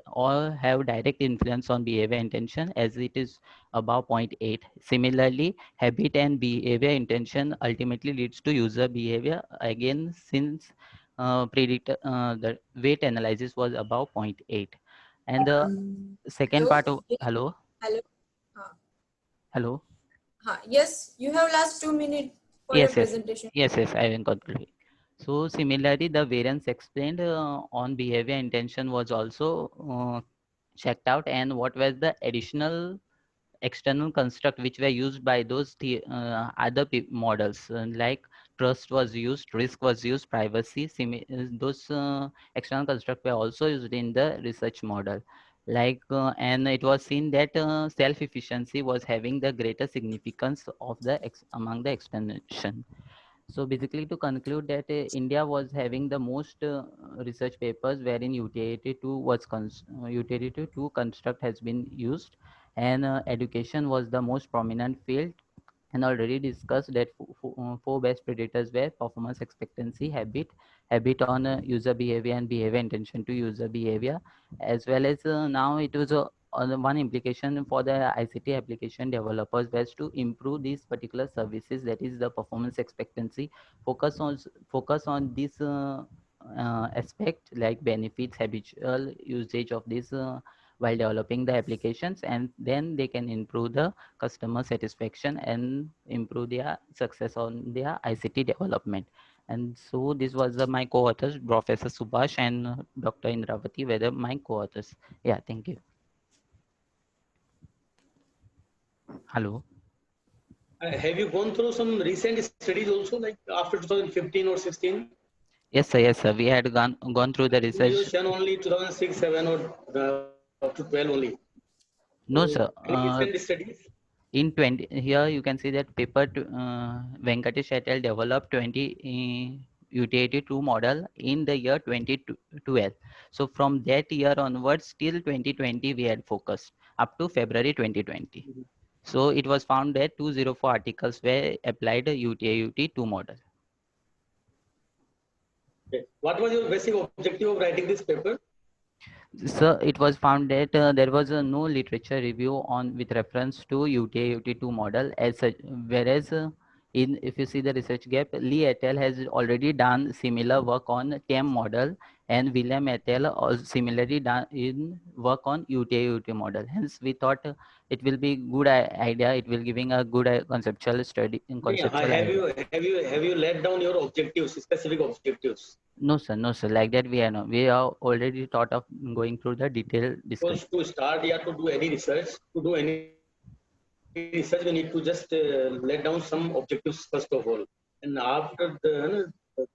H: all have direct influence on behavior intention, as it is above 0.8. Similarly, habit and behavior intention ultimately leads to user behavior. Again, since the weight analysis was above 0.8. And the second
C: Hello?
H: part of, hello,
C: Hello. हाँ.
H: hello.
C: हाँ. Yes, you have last 2 minutes for your
H: Yes, yes,
C: presentation.
H: yes, yes, I will conclude. So similarly, the variance explained on behavior intention was also checked out, and what was the additional external construct which were used by those other models, like trust was used, risk was used, privacy, those external construct were also used in the research model. And it was seen that self-efficiency was having the greater significance of the among the explanation. So basically, to conclude that India was having the most research papers wherein UTAT2 was UTAT2 construct has been used, and education was the most prominent field. And already discussed that four best predictors were performance expectancy, habit on user behavior, and behavior intention to user behavior, as well as now it was one implication for the ICT application developers was to improve these particular services, that is the performance expectancy, focus on this aspect like benefits, habitual usage of this while developing the applications, and then they can improve the customer satisfaction and improve their success on their ICT development. And so this was my co-authors, Professor Subhash and Dr. Indravati, were my co-authors. Yeah, thank you. Hello.
A: Have you gone through some recent studies also, like after 2015 or 16?
H: Yes, sir. Yes, sir. We had gone through the research.
A: You done only 2006, 7 or up to 12 only.
H: No,
A: So,
H: sir.
A: any recent studies?
H: In 20, here you can see that paper Venkatesh et al. Developed 20 UTAT2 model in the year 2012. So from that year onwards till 2020, we had focused up to February 2020. So it was found that 204 articles were applied UTAT2 model.
A: Okay. What was your basic objective of writing this paper?
H: So it was found that there was no literature review on with reference to UTAT2 model as such, whereas if you see the research gap, Lee et al. Has already done similar work on TEM model, and William et al. Also similarly done in work on UTAT model. Hence, we thought it will be good idea. It will giving a good conceptual study.
A: Have you laid down your objectives, specific objectives?
H: No, sir. No, sir. Like that, we are not. We are already thought of going through the detailed discussion.
A: Because to start, you have to do any research. To do any research, we need to just let down some objectives first of all, and after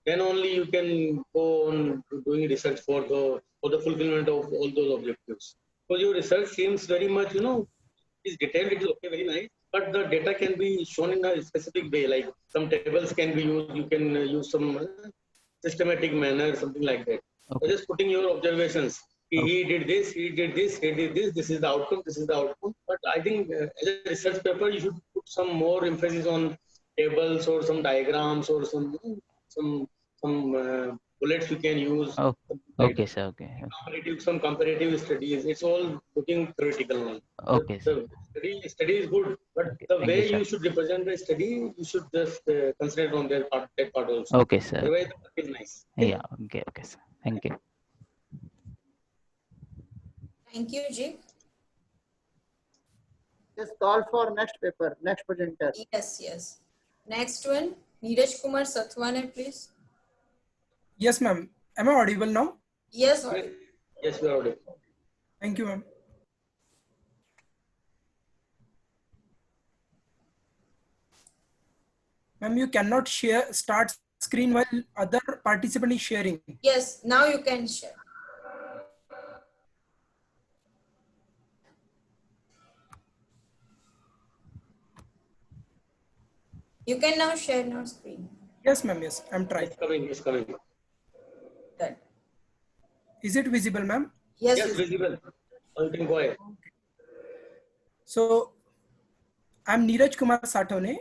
A: then only you can go on doing research for the fulfillment of all those objectives. So your research seems very much, is detailed. It is okay, very nice, but the data can be shown in a specific way. Like some tables can be used. You can use some systematic manner, something like that.
H: Okay.
A: So just putting your observations. He did this, he did this, he did this. This is the outcome. This is the outcome. But I think as a research paper, you should put some more emphasis on tables or some diagrams or some bullets you can use.
H: Oh, okay, sir. Okay.
A: Some comparative studies. It's all looking theoretical now.
H: Okay.
A: The study is good, but
H: Okay,
A: the
H: thank
A: way
H: you,
A: you should represent the study, you should just consider on that part also.
H: Okay, sir.
A: Otherwise, the work is nice.
H: Yeah. Okay. Okay, sir. Thank you.
C: Thank you, Jig.
E: Just call for next paper, next presenter.
C: Yes. Next one, Neeraj Kumar Sathwane, please.
I: Yes, ma'am. Am I audible now?
C: Yes,
A: Yes, we are audible.
I: Thank you, ma'am. Ma'am, you cannot start screen while other participant is sharing.
C: Yes, now you can share. You can now share your screen.
I: Yes, ma'am. Yes, I'm trying.
A: It's coming.
C: Done.
I: Is it visible, ma'am?
C: Yes,
A: visible. You can go ahead.
I: So, I'm Neeraj Kumar Sathwane.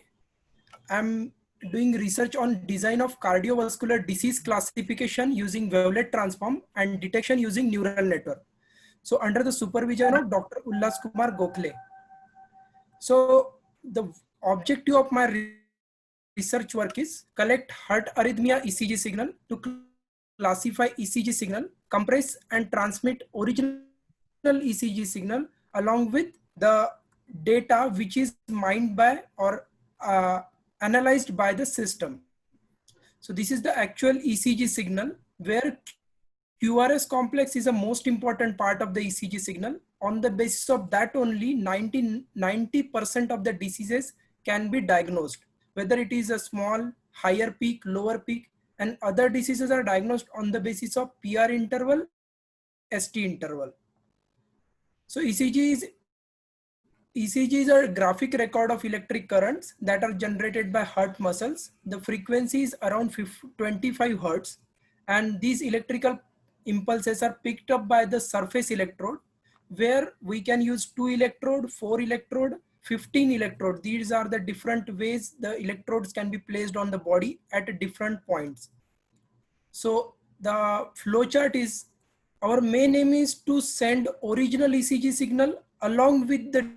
I: I'm doing research on design of cardiovascular disease classification using wavelet transform and detection using neural network. So, under the supervision of Dr. Ullas Kumar Gokhale. So, the objective of my research work is collect heart arrhythmia ECG signal to classify ECG signal, compress and transmit original ECG signal along with the data which is mined by or analyzed by the system. So this is the actual ECG signal where QRS complex is a most important part of the ECG signal, on the basis of that only 90% of the diseases can be diagnosed, whether it is a small, higher peak, lower peak, and other diseases are diagnosed on the basis of PR interval, ST interval. So ECG is a graphic record of electric currents that are generated by heart muscles. The frequency is around 25 Hertz, and these electrical impulses are picked up by the surface electrode, where we can use 2 electrode, 4 electrode, 15 electrode. These are the different ways the electrodes can be placed on the body at different points. So the flowchart is, our main aim is to send original ECG signal along with the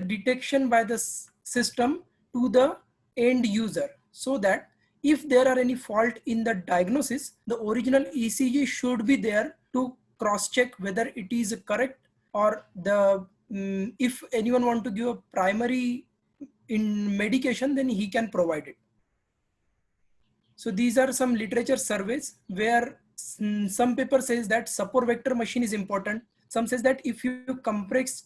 I: detection by the system to the end user, so that if there are any fault in the diagnosis, the original ECG should be there to cross check whether it is correct, or the if anyone want to give a primary in medication, then he can provide it. So these are some literature surveys where some paper says that support vector machine is important. Some says that if you compress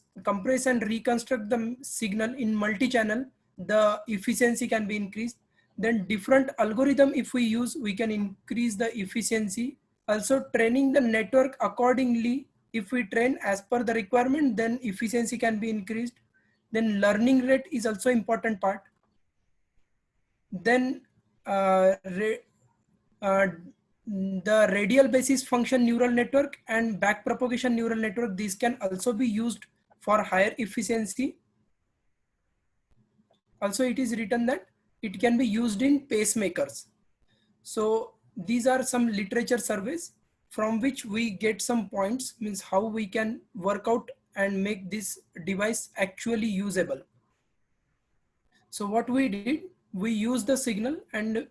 I: and reconstruct the signal in multi-channel, the efficiency can be increased. Then different algorithm, if we use, we can increase the efficiency. Also training the network accordingly. If we train as per the requirement, then efficiency can be increased. Then learning rate is also important part. Then the radial basis function neural network and backpropagation neural network, these can also be used for higher efficiency. Also, it is written that it can be used in pacemakers. So these are some literature surveys from which we get some points, means how we can work out and make this device actually usable. So what we did, we use the signal and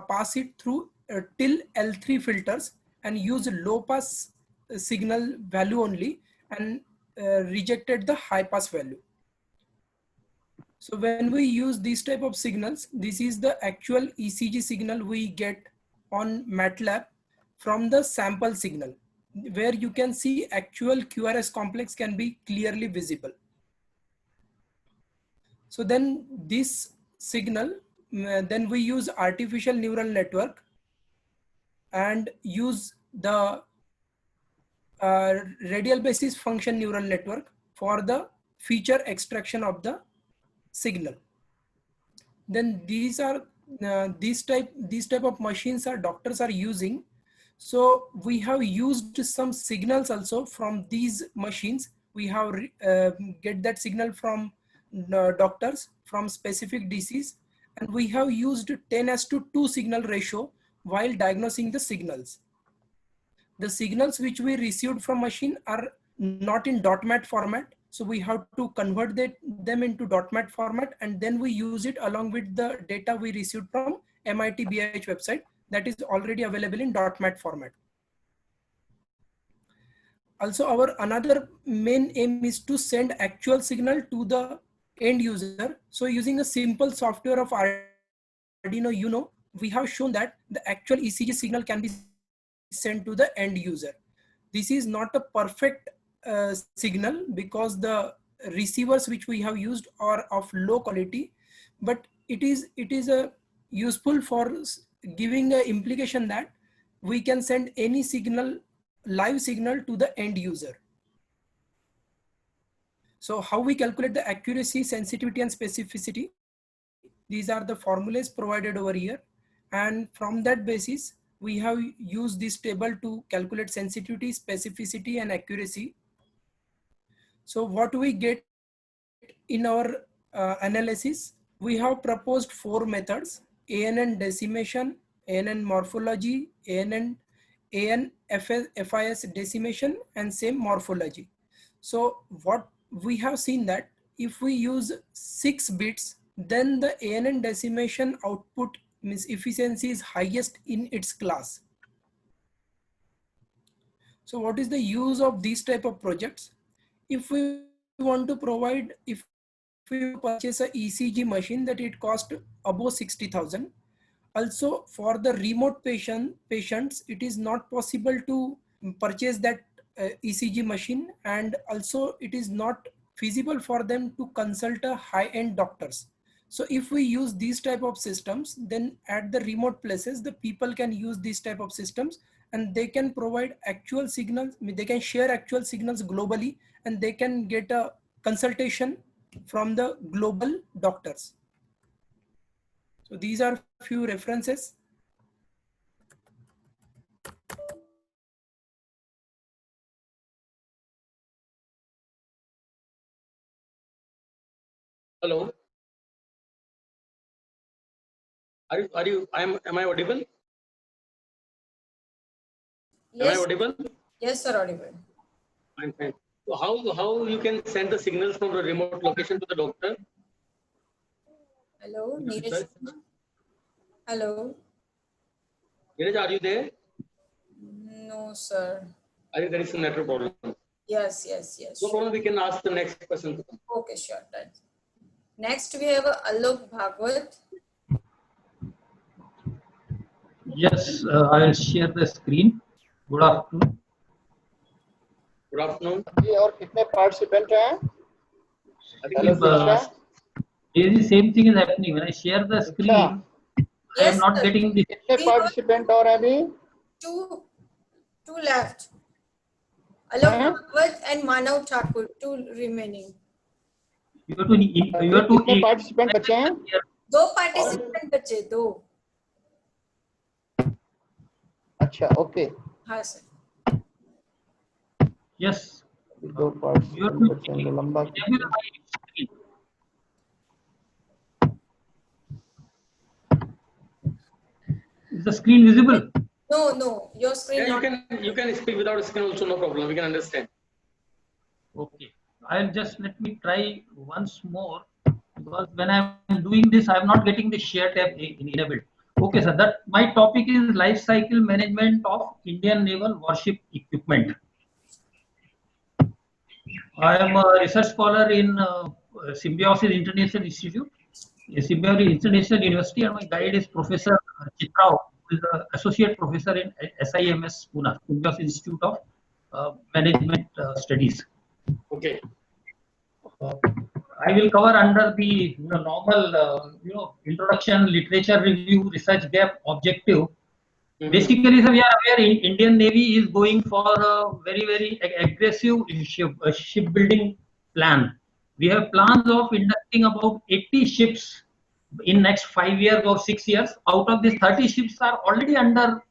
I: pass it through till L3 filters and use low pass signal value only, and rejected the high pass value. So when we use these type of signals, this is the actual ECG signal we get on MATLAB from the sample signal, where you can see actual QRS complex can be clearly visible. So then this signal, then we use artificial neural network and use the radial basis function neural network for the feature extraction of the signal. Then these are these type of machines are doctors are using. So we have used some signals also from these machines. We have get that signal from doctors from specific disease, and we have used 10:2 signal ratio while diagnosing the signals. The signals which we received from machine are not in .mat format, so we have to convert them into .mat format, and then we use it along with the data we received from MIT BIH website that is already available in .mat format. Also, our another main aim is to send actual signal to the end user. So using a simple software of Arduino Uno, we have shown that the actual ECG signal can be sent to the end user. This is not a perfect signal because the receivers which we have used are of low quality, but it is a useful for giving an implication that we can send any signal, live signal, to the end user. So how we calculate the accuracy, sensitivity, and specificity? These are the formulas provided over here, and from that basis we have used this table to calculate sensitivity, specificity, and accuracy. So what we get in our analysis, we have proposed 4 methods: ANN decimation, ANN morphology, ANN FIS decimation, and same morphology. So what we have seen that if we use 6 bits, then the ANN decimation output means efficiency is highest in its class. So what is the use of these type of projects? If we want to provide, if we purchase a ECG machine, that it cost above 60,000. Also for the remote patients, it is not possible to purchase that ECG machine, and also it is not feasible for them to consult a high-end doctors. So if we use these type of systems, then at the remote places, the people can use these type of systems and they can provide actual signals. They can share actual signals globally, and they can get a consultation from the global doctors. So these are few references.
A: Hello. Am I audible? Am I
C: Yes.
A: audible?
C: Yes, sir, audible.
A: Fine, fine. So how you can send the signals from the remote location to the doctor?
C: Hello, Neeraj. Hello.
A: Neeraj, are you there?
C: No, sir.
A: I think there is a network problem.
C: Yes, yes, yes.
A: No problem. We can ask the next person.
C: Okay, sure. Done. Next, we have Alok Bhagwat.
F: Yes, I will share the screen. Good afternoon.
A: Good afternoon.
E: जी और कितने participant हैं?
A: I think
E: Hello, Diksha.
F: The same thing is happening when I share the screen. I am
C: Yes,
F: not
C: sir.
F: getting the.
E: कितने participant और हैं अभी?
C: Two left. Alok Bhagwat and Manav Thakur, two remaining.
F: You have to.
E: कितने participant बचे हैं?
C: दो participant बचे, दो.
E: अच्छा, okay.
C: हाँ sir.
F: Yes.
E: दो participant बचे हैं, लंबा.
F: Is the screen visible?
C: No, your screen.
A: Yeah, you can speak without a screen also, no problem. We can understand.
F: Okay. I'll just let me try once more, because when I'm doing this, I'm not getting the share tab enabled. Okay, sir. That my topic is life cycle management of Indian naval warship equipment. I am a research scholar in Symbiosis International Institute, Symbiosis International University, and my guide is Professor Chitrao, who is an associate professor in SIMS Pune, Symbiosis Institute of Management Studies.
A: Okay.
F: I will cover under the normal, introduction, literature review, research gap, objective. Basically, sir, we are aware Indian Navy is going for a very, very aggressive shipbuilding plan. We have plans of inducting about 80 ships in next 5 years or 6 years. Out of these, 30 ships are already under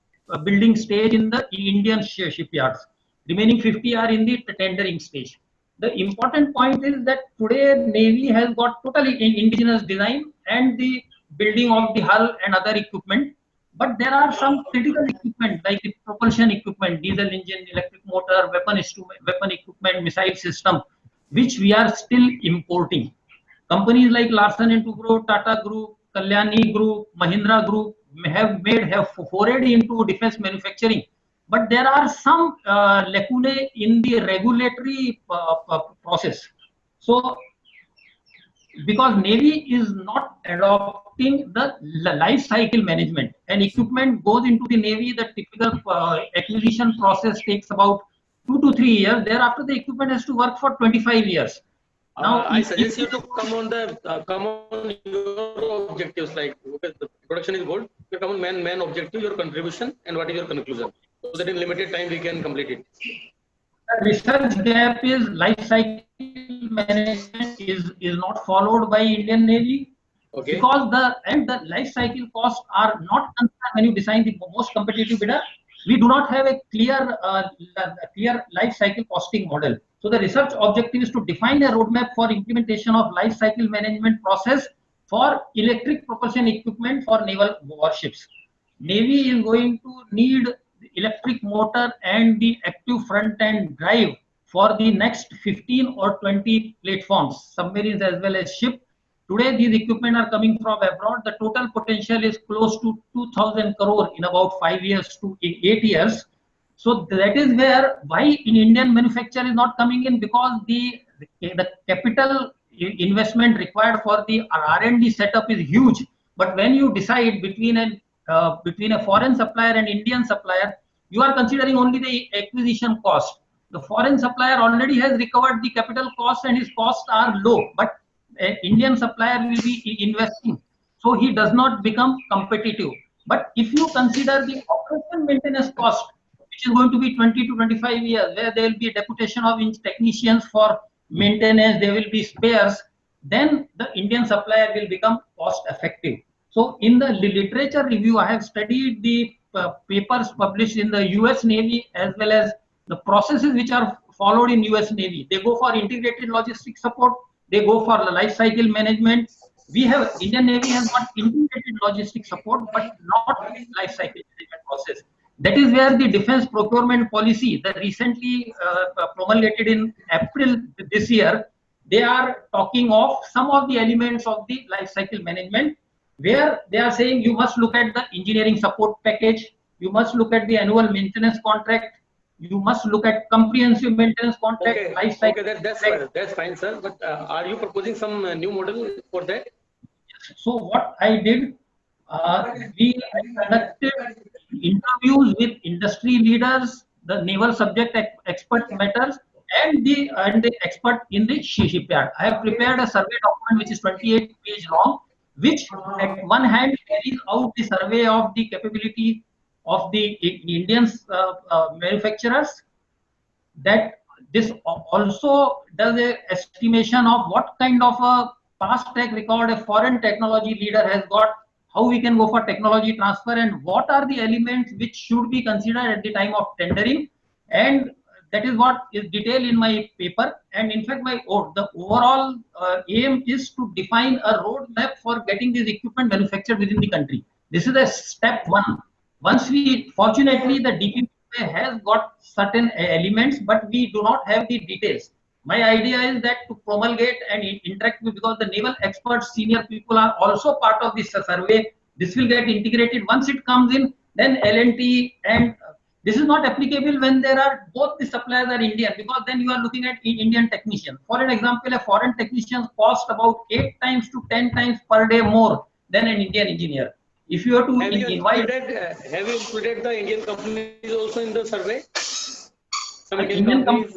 F: building stage in the Indian shipyards. Remaining 50 are in the tendering stage. The important point is that today Navy has got totally indigenous design and the building of the hull and other equipment. But there are some critical equipment like the propulsion equipment, diesel engine, electric motor, weapon equipment, missile system, which we are still importing. Companies like Larsen & Toubro, Tata Group, Kalyani Group, Mahindra Group have forayed into defense manufacturing. But there are some lacunae in the regulatory process. So, because Navy is not adopting the life cycle management, and equipment goes into the Navy, the typical acquisition process takes about 2 to 3 years. Thereafter, the equipment has to work for 25 years. Now,
A: I suggest you to come on your objectives, like okay, the production is good. You come on main objective, your contribution, and what is your conclusion, so that in limited time we can complete it.
F: The research gap is life cycle management is not followed by Indian Navy. Okay. Because the life cycle costs are not considered when you design the most competitive bidder. We do not have a clear life cycle costing model. So the research objective is to define a roadmap for implementation of life cycle management process for electric propulsion equipment for naval warships. Navy is going to need the electric motor and the active front end drive for the next 15 or 20 platforms, submarines as well as ship. Today, these equipment are coming from abroad. The total potential is close to 2,000 crore in about 5 years to 8 years. So that is why in Indian manufacture is not coming in, because the capital investment required for the R&D setup is huge. But when you decide between a foreign supplier and Indian supplier, you are considering only the acquisition cost. the foreign supplier already has recovered the capital cost and his costs are low, but an Indian supplier will be investing, so he does not become competitive. But if you consider the operation maintenance cost, which is going to be 20 to 25 years, where there will be a deputation of technicians for maintenance, there will be spares, then the Indian supplier will become cost effective. So in the literature review, I have studied the papers published in the US Navy as well as the processes which are followed in US Navy. They go for integrated logistics support, they go for the life cycle management. We have, Indian Navy has got integrated logistics support, but not life cycle management process. That is where the defense procurement policy that recently promulgated in April this year, they are talking of some of the elements of the life cycle management, where they are saying you must look at the engineering support package, you must look at the annual maintenance contract, you must look at comprehensive maintenance contract,
A: Okay,
F: life cycle.
A: okay, that's fine, sir. But are you proposing some new model for that?
F: So what I did, we conducted interviews with industry leaders, the naval subject expert matters, and the expert in the shipyard. I have prepared a survey document which is 28 pages long, which at one hand carries out the survey of the capability of the Indian manufacturers. That this also does a estimation of what kind of a past track record a foreign technology leader has got, how we can go for technology transfer, and what are the elements which should be considered at the time of tendering. And that is what is detailed in my paper. And in fact, the overall aim is to define a roadmap for getting this equipment manufactured within the country. This is a step one. Once we, fortunately, the DPP has got certain elements, but we do not have the details. My idea is that to promulgate and interact with, because the naval experts, senior people are also part of this survey. This will get integrated. Once it comes in, then L&T, and this is not applicable when there are both the suppliers are Indian, because then you are looking at Indian technician. For an example, a foreign technician cost about 8 times to 10 times per day more than an Indian engineer. If you are to
A: have you
F: invite,
A: included the Indian companies also in the survey? Some
F: Indian
A: companies.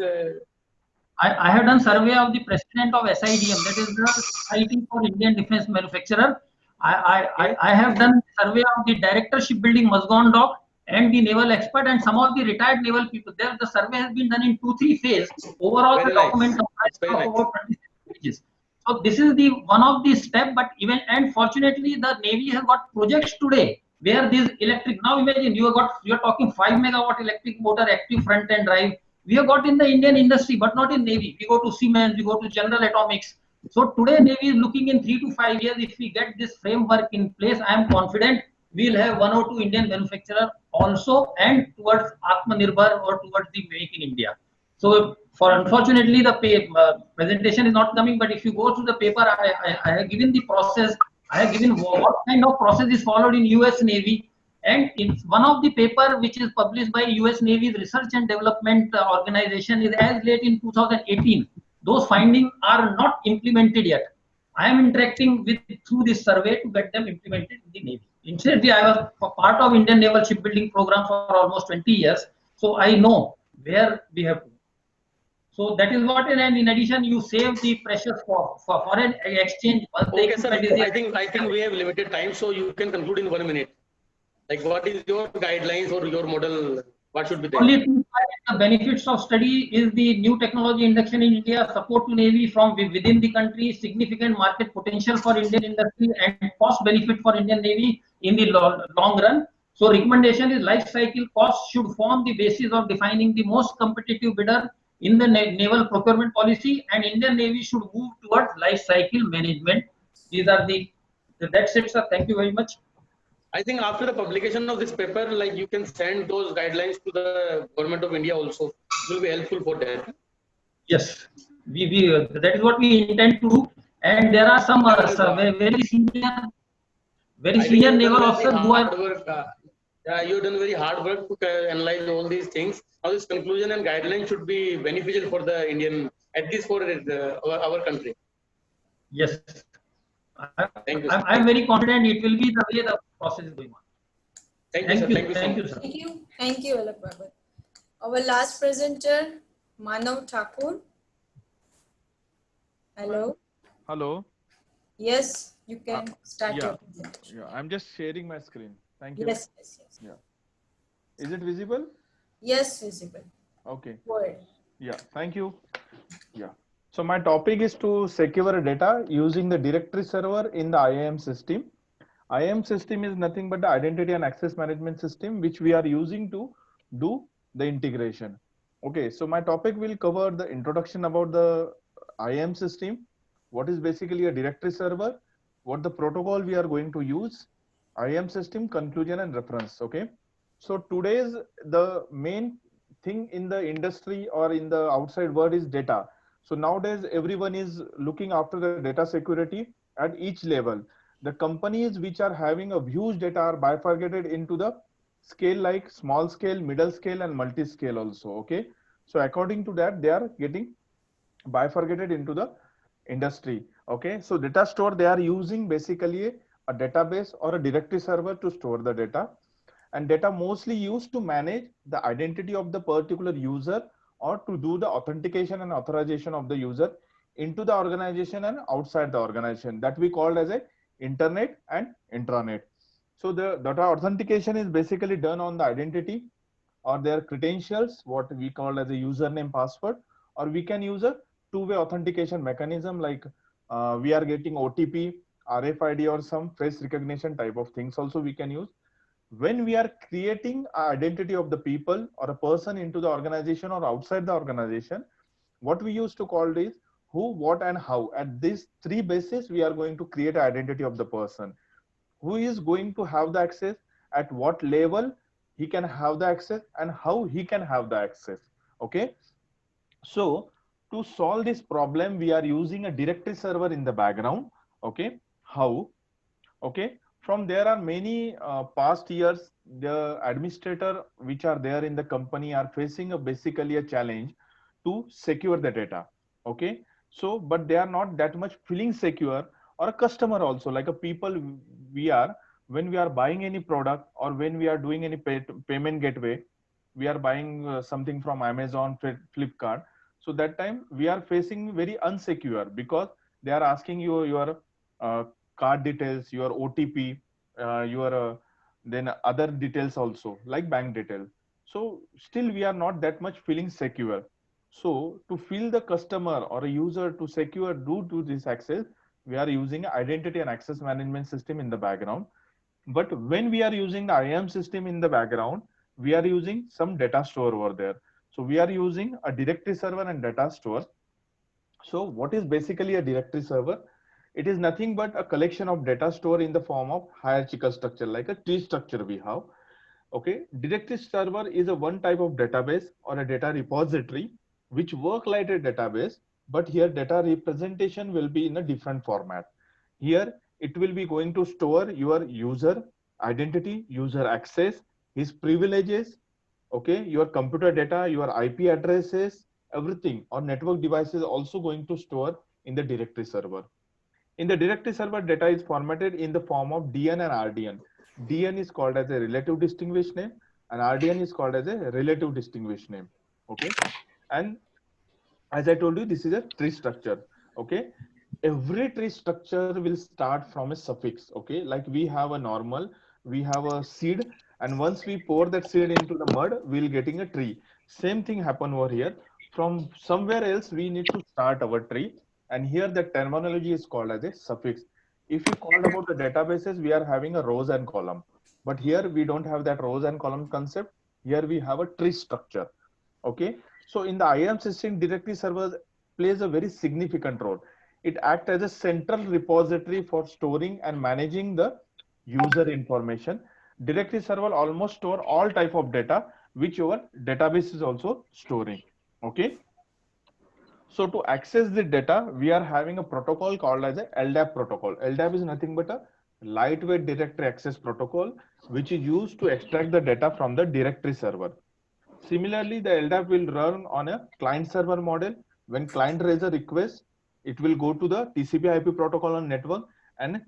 F: I have done survey of the president of SIDM, that is the Society for Indian Defence Manufacturer. I have done survey of the director shipbuilding Mazgon Dock and the naval expert and some of the retired naval people. There, the survey has been done in 2-3 phases. Overall, the document comprises of about 26 pages. So this is the one of the step. But even, and fortunately, the Navy has got projects today where this electric. Now imagine you are talking 5 megawatt electric motor, active front end drive. We have got in the Indian industry, but not in Navy. We go to Siemens, we go to General Atomics. So today Navy is looking in 3 to 5 years. If we get this framework in place, I am confident we will have 1 or 2 Indian manufacturers also, and towards Atmanirbhar or towards the Make in India. So for unfortunately the presentation is not coming, but if you go through the paper, I have given the process. I have given what kind of process is followed in US Navy. And in one of the paper which is published by US Navy's Research and Development Organization is as late in 2018. Those findings are not implemented yet. I am interacting with through this survey to get them implemented in the Navy. Incidentally, I was part of Indian Naval Shipbuilding Program for almost 20 years. So I know where we have to. So that is what, and in addition, you save the pressure for foreign exchange.
A: Okay, sir. I think we have limited time, so you can conclude in 1 minute. Like, what is your guidelines or your model? What should be there?
F: Only the benefits of study is the new technology induction in India, support to Navy from within the country, significant market potential for Indian industry, and cost benefit for Indian Navy in the long run. So recommendation is life cycle cost should form the basis of defining the most competitive bidder in the naval procurement policy, and Indian Navy should move towards life cycle management. These are that's it, sir. Thank you very much.
A: I think after the publication of this paper, like, you can send those guidelines to the government of India also. It will be helpful for that.
F: Yes, that is what we intend to do. And there are some very senior naval officers who are.
A: You've done very hard work to analyze all these things. Now this conclusion and guidelines should be beneficial for the Indian, at least for our country.
F: Yes.
A: Thank you.
F: I'm very confident it will be the way the process is going on.
A: Thank you, sir.
F: Thank you, sir.
C: Thank you, Alok Bhagwat. Our last presenter, Manav Thakur. Hello.
J: Hello.
C: Yes, you can start
J: Yeah.
C: your presentation.
J: Yeah. I'm just sharing my screen. Thank you.
C: Yes, yes, yes.
J: Yeah. Is it visible?
C: Yes, visible.
J: Okay.
C: Go ahead.
J: Yeah. Thank you. Yeah. So my topic is to secure data using the directory server in the IAM system. IAM system is nothing but the identity and access management system, which we are using to do the integration. Okay. So my topic will cover the introduction about the IAM system, what is basically a directory server, what the protocol we are going to use, IAM system, conclusion and reference. Okay. So today's the main thing in the industry or in the outside world is data. So nowadays everyone is looking after the data security at each level. The companies which are having a huge data are bifurcated into the scale like small scale, middle scale and multi scale also. Okay. So according to that, they are getting bifurcated into the industry. Okay. So data store, they are using basically a database or a directory server to store the data, and data mostly used to manage the identity of the particular user or to do the authentication and authorization of the user into the organization and outside the organization, that we call as a internet and intranet. So the data authentication is basically done on the identity or their credentials, what we call as a username password, or we can use a two-way authentication mechanism like we are getting OTP, RFID or some face recognition type of things also we can use. When we are creating an identity of the people or a person into the organization or outside the organization, what we used to call is who, what and how. At these three bases, we are going to create an identity of the person. Who is going to have the access, at what level he can have the access, and how he can have the access. Okay. So to solve this problem, we are using a directory server in the background. Okay. How? Okay. From there are many past years, the administrator which are there in the company are facing basically a challenge to secure the data. Okay. So, but they are not that much feeling secure, or a customer also, like a people we are, when we are buying any product or when we are doing any payment gateway, we are buying something from Amazon, Flipkart. So that time we are facing very unsecure because they are asking you your card details, your OTP, your then other details also like bank detail. So still we are not that much feeling secure. So to feel the customer or a user to secure due to this access, we are using identity and access management system in the background. But when we are using the IAM system in the background, we are using some data store over there. So we are using a directory server and data store. So what is basically a directory server? It is nothing but a collection of data store in the form of hierarchical structure, like a tree structure we have. Okay, directory server is a one type of database or a data repository which work like a database, but here data representation will be in a different format. Here it will be going to store your user identity, user access, his privileges, okay, your computer data, your IP addresses, everything, or network devices also going to store in the directory server. In the directory server, data is formatted in the form of DN and RDN. DN is called as a relative distinguished name and RDN is called as a relative distinguished name. Okay. And as I told you, this is a tree structure. Okay. Every tree structure will start from a suffix. Okay. Like we have a normal, we have a seed, and once we pour that seed into the mud, we'll getting a tree. Same thing happen over here. From somewhere else, we need to start our tree. And here the terminology is called as a suffix. If you called about the databases, we are having a rows and column. But here we don't have that rows and column concept. Here we have a tree structure. Okay. So in the IAM system, directory servers plays a very significant role. It acts as a central repository for storing and managing the user information. Directory server almost store all type of data which your database is also storing. Okay. So to access the data, we are having a protocol called as a LDAP protocol. LDAP is nothing but a lightweight directory access protocol, which is used to extract the data from the directory server. Similarly, the LDAP will run on a client server model. When client raises a request, it will go to the TCP/IP protocol on network and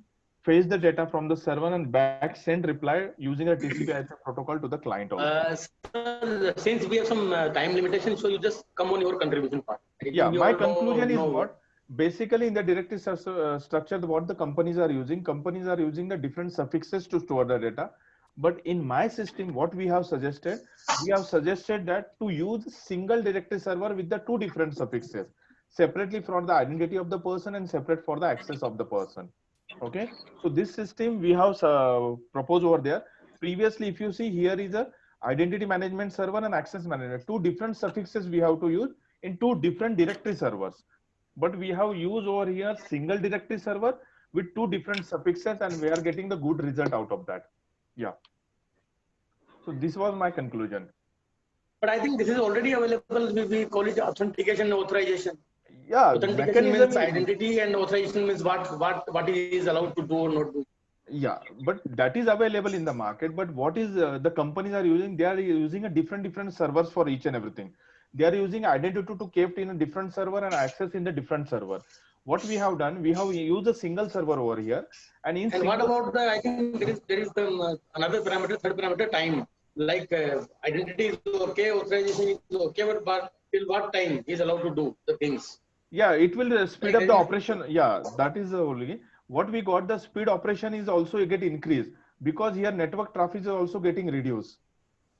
J: fetch the data from the server and back send reply using a TCP/IP protocol to the client also.
A: Sir, since we have some time limitation, so you just come on your contribution part. I think
J: Yeah,
A: you
J: my
A: all
J: conclusion is
A: know.
J: what basically in the directory structure, what the companies are using the different suffixes to store the data. But in my system, what we have suggested that to use single directory server with the two different suffixes separately for the identity of the person and separate for the access of the person. Okay, so this system we have proposed over there. Previously, if you see, here is a identity management server and access management, two different suffixes we have to use in two different directory servers. But we have used over here single directory server with two different suffixes, and we are getting the good result out of that. Yeah. So this was my conclusion.
A: But I think this is already available. We call it authentication and authorization.
J: Yeah,
A: Authentication means
J: mechanism
A: identity, and authorization means what he is allowed to do or not do.
J: Yeah, but that is available in the market. But what is the companies are using? They are using a different servers for each and everything. They are using identity to kept in a different server and access in the different server. What we have done, we have used a single server over here. And
A: what about the? I think there is another parameter, third parameter, time. Like identity is okay, authorization is okay, but till what time he is allowed to do the things?
J: Yeah, it will speed up the operation. Yeah, that is only what we got. The speed operation is also get increased because here network traffic is also getting reduced.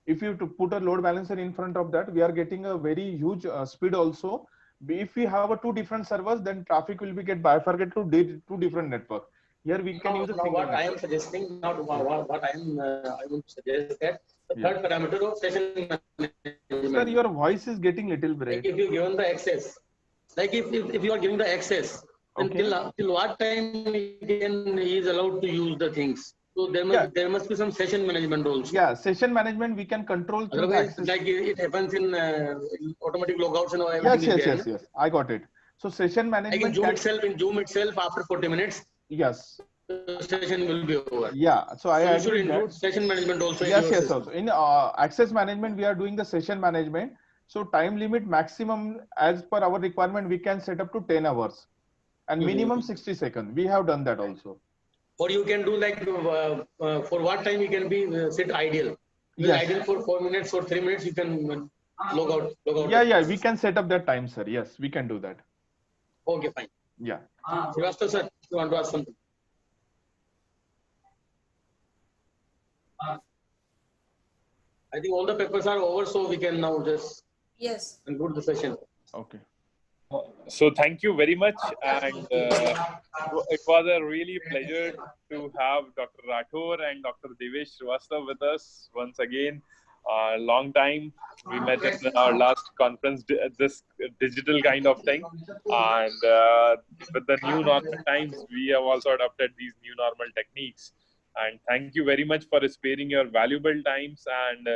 J: If you to put a load balancer in front of that, we are getting a very huge speed also. If we have two different servers, then traffic will be get bifurcated to two different network. Here we can use a single
A: what
J: network.
A: I am suggesting, not what I am, I would suggest that the third parameter of session management.
J: Sir, your voice is getting little break.
A: Like if you given the access, like if you are giving the access, then till what time he is allowed to use the things. So there must be some session management also.
J: Yeah, session management we can control through
A: Otherwise,
J: access.
A: like it happens in automatic logouts and everything.
J: Yes. I got it. So session management.
A: Like in Zoom itself, after 40 minutes.
J: Yes.
A: The session will be over.
J: Yeah. So I
A: should include session management also.
J: Yes. Also in access management, we are doing the session management. So time limit maximum as per our requirement, we can set up to 10 hours and minimum 60 seconds. We have done that also.
A: Or you can do like for what time you can be sit idle.
J: Yes.
A: Idle for 4 minutes or 3 minutes, you can log out.
J: Yeah. We can set up that time, sir. Yes, we can do that.
A: Okay, fine.
J: Yeah.
A: Srivastava sir, you want to ask something? I think all the papers are over, so we can now just conclude the session.
J: Okay.
K: So thank you very much, and it was a really pleasure to have Dr. Rathore and Dr. Devesh Srivastava with us once again. Long time we met in our last conference, this digital kind of thing, and with the new normal times, we have also adopted these new normal techniques. And thank you very much for sparing your valuable times and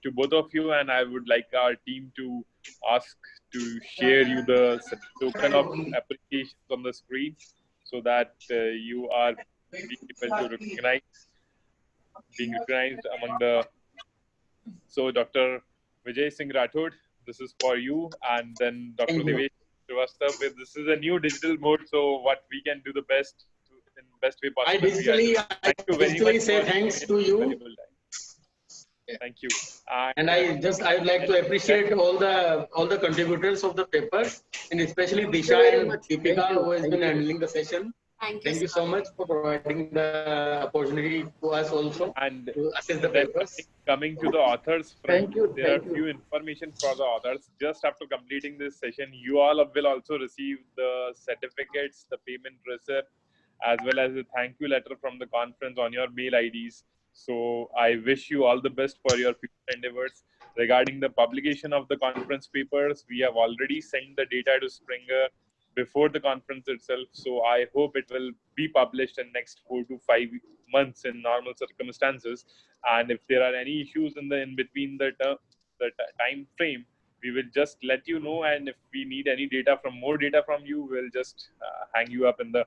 K: to both of you. And I would like our team to ask to share you the token of appreciation on the screen so that you are able to being recognized among the. So Dr. Vijay Singh Rathod, this is for you, and then Dr. Devesh Srivastava. This is a new digital mode, so what we can do the best in best way possible.
A: I digitally say thanks to you.
K: Thank you.
A: And I would like to appreciate all the contributors of the papers, and especially Disha and Deepika, who has been handling the session. Thank you so much for providing the opportunity to us also
K: and
A: to assess the papers.
K: Coming to the authors,
E: there
K: are few information for the authors. Just after completing this session, you all will also receive the certificates, the payment receipt, as well as a thank you letter from the conference on your mail IDs. So I wish you all the best for your future endeavors. Regarding the publication of the conference papers, we have already sent the data to Springer before the conference itself. So I hope it will be published in next 4 to 5 months in normal circumstances. And if there are any issues in between the time frame, we will just let you know. And if we need any more data from you, we'll just hang you up in the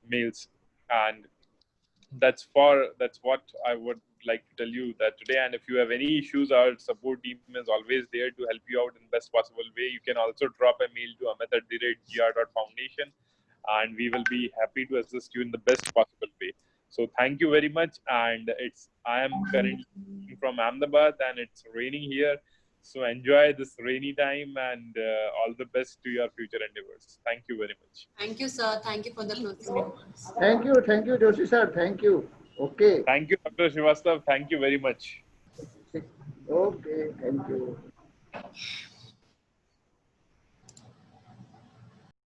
K: mails. And that's what I would like to tell you that today. And if you have any issues, our support team is always there to help you out in best possible way. You can also drop a mail to amit@gr.foundation, and we will be happy to assist you in the best possible way. So thank you very much. And I am currently from Ahmedabad, and it's raining here. So enjoy this rainy time, and all the best to your future endeavors. Thank you very much.
B: Thank you, sir. Thank you for the closing remarks.
E: Thank you, Joshi sir. Thank you. Okay.
K: Thank you, Dr. Srivastav. Thank you very much.
E: Okay, thank you.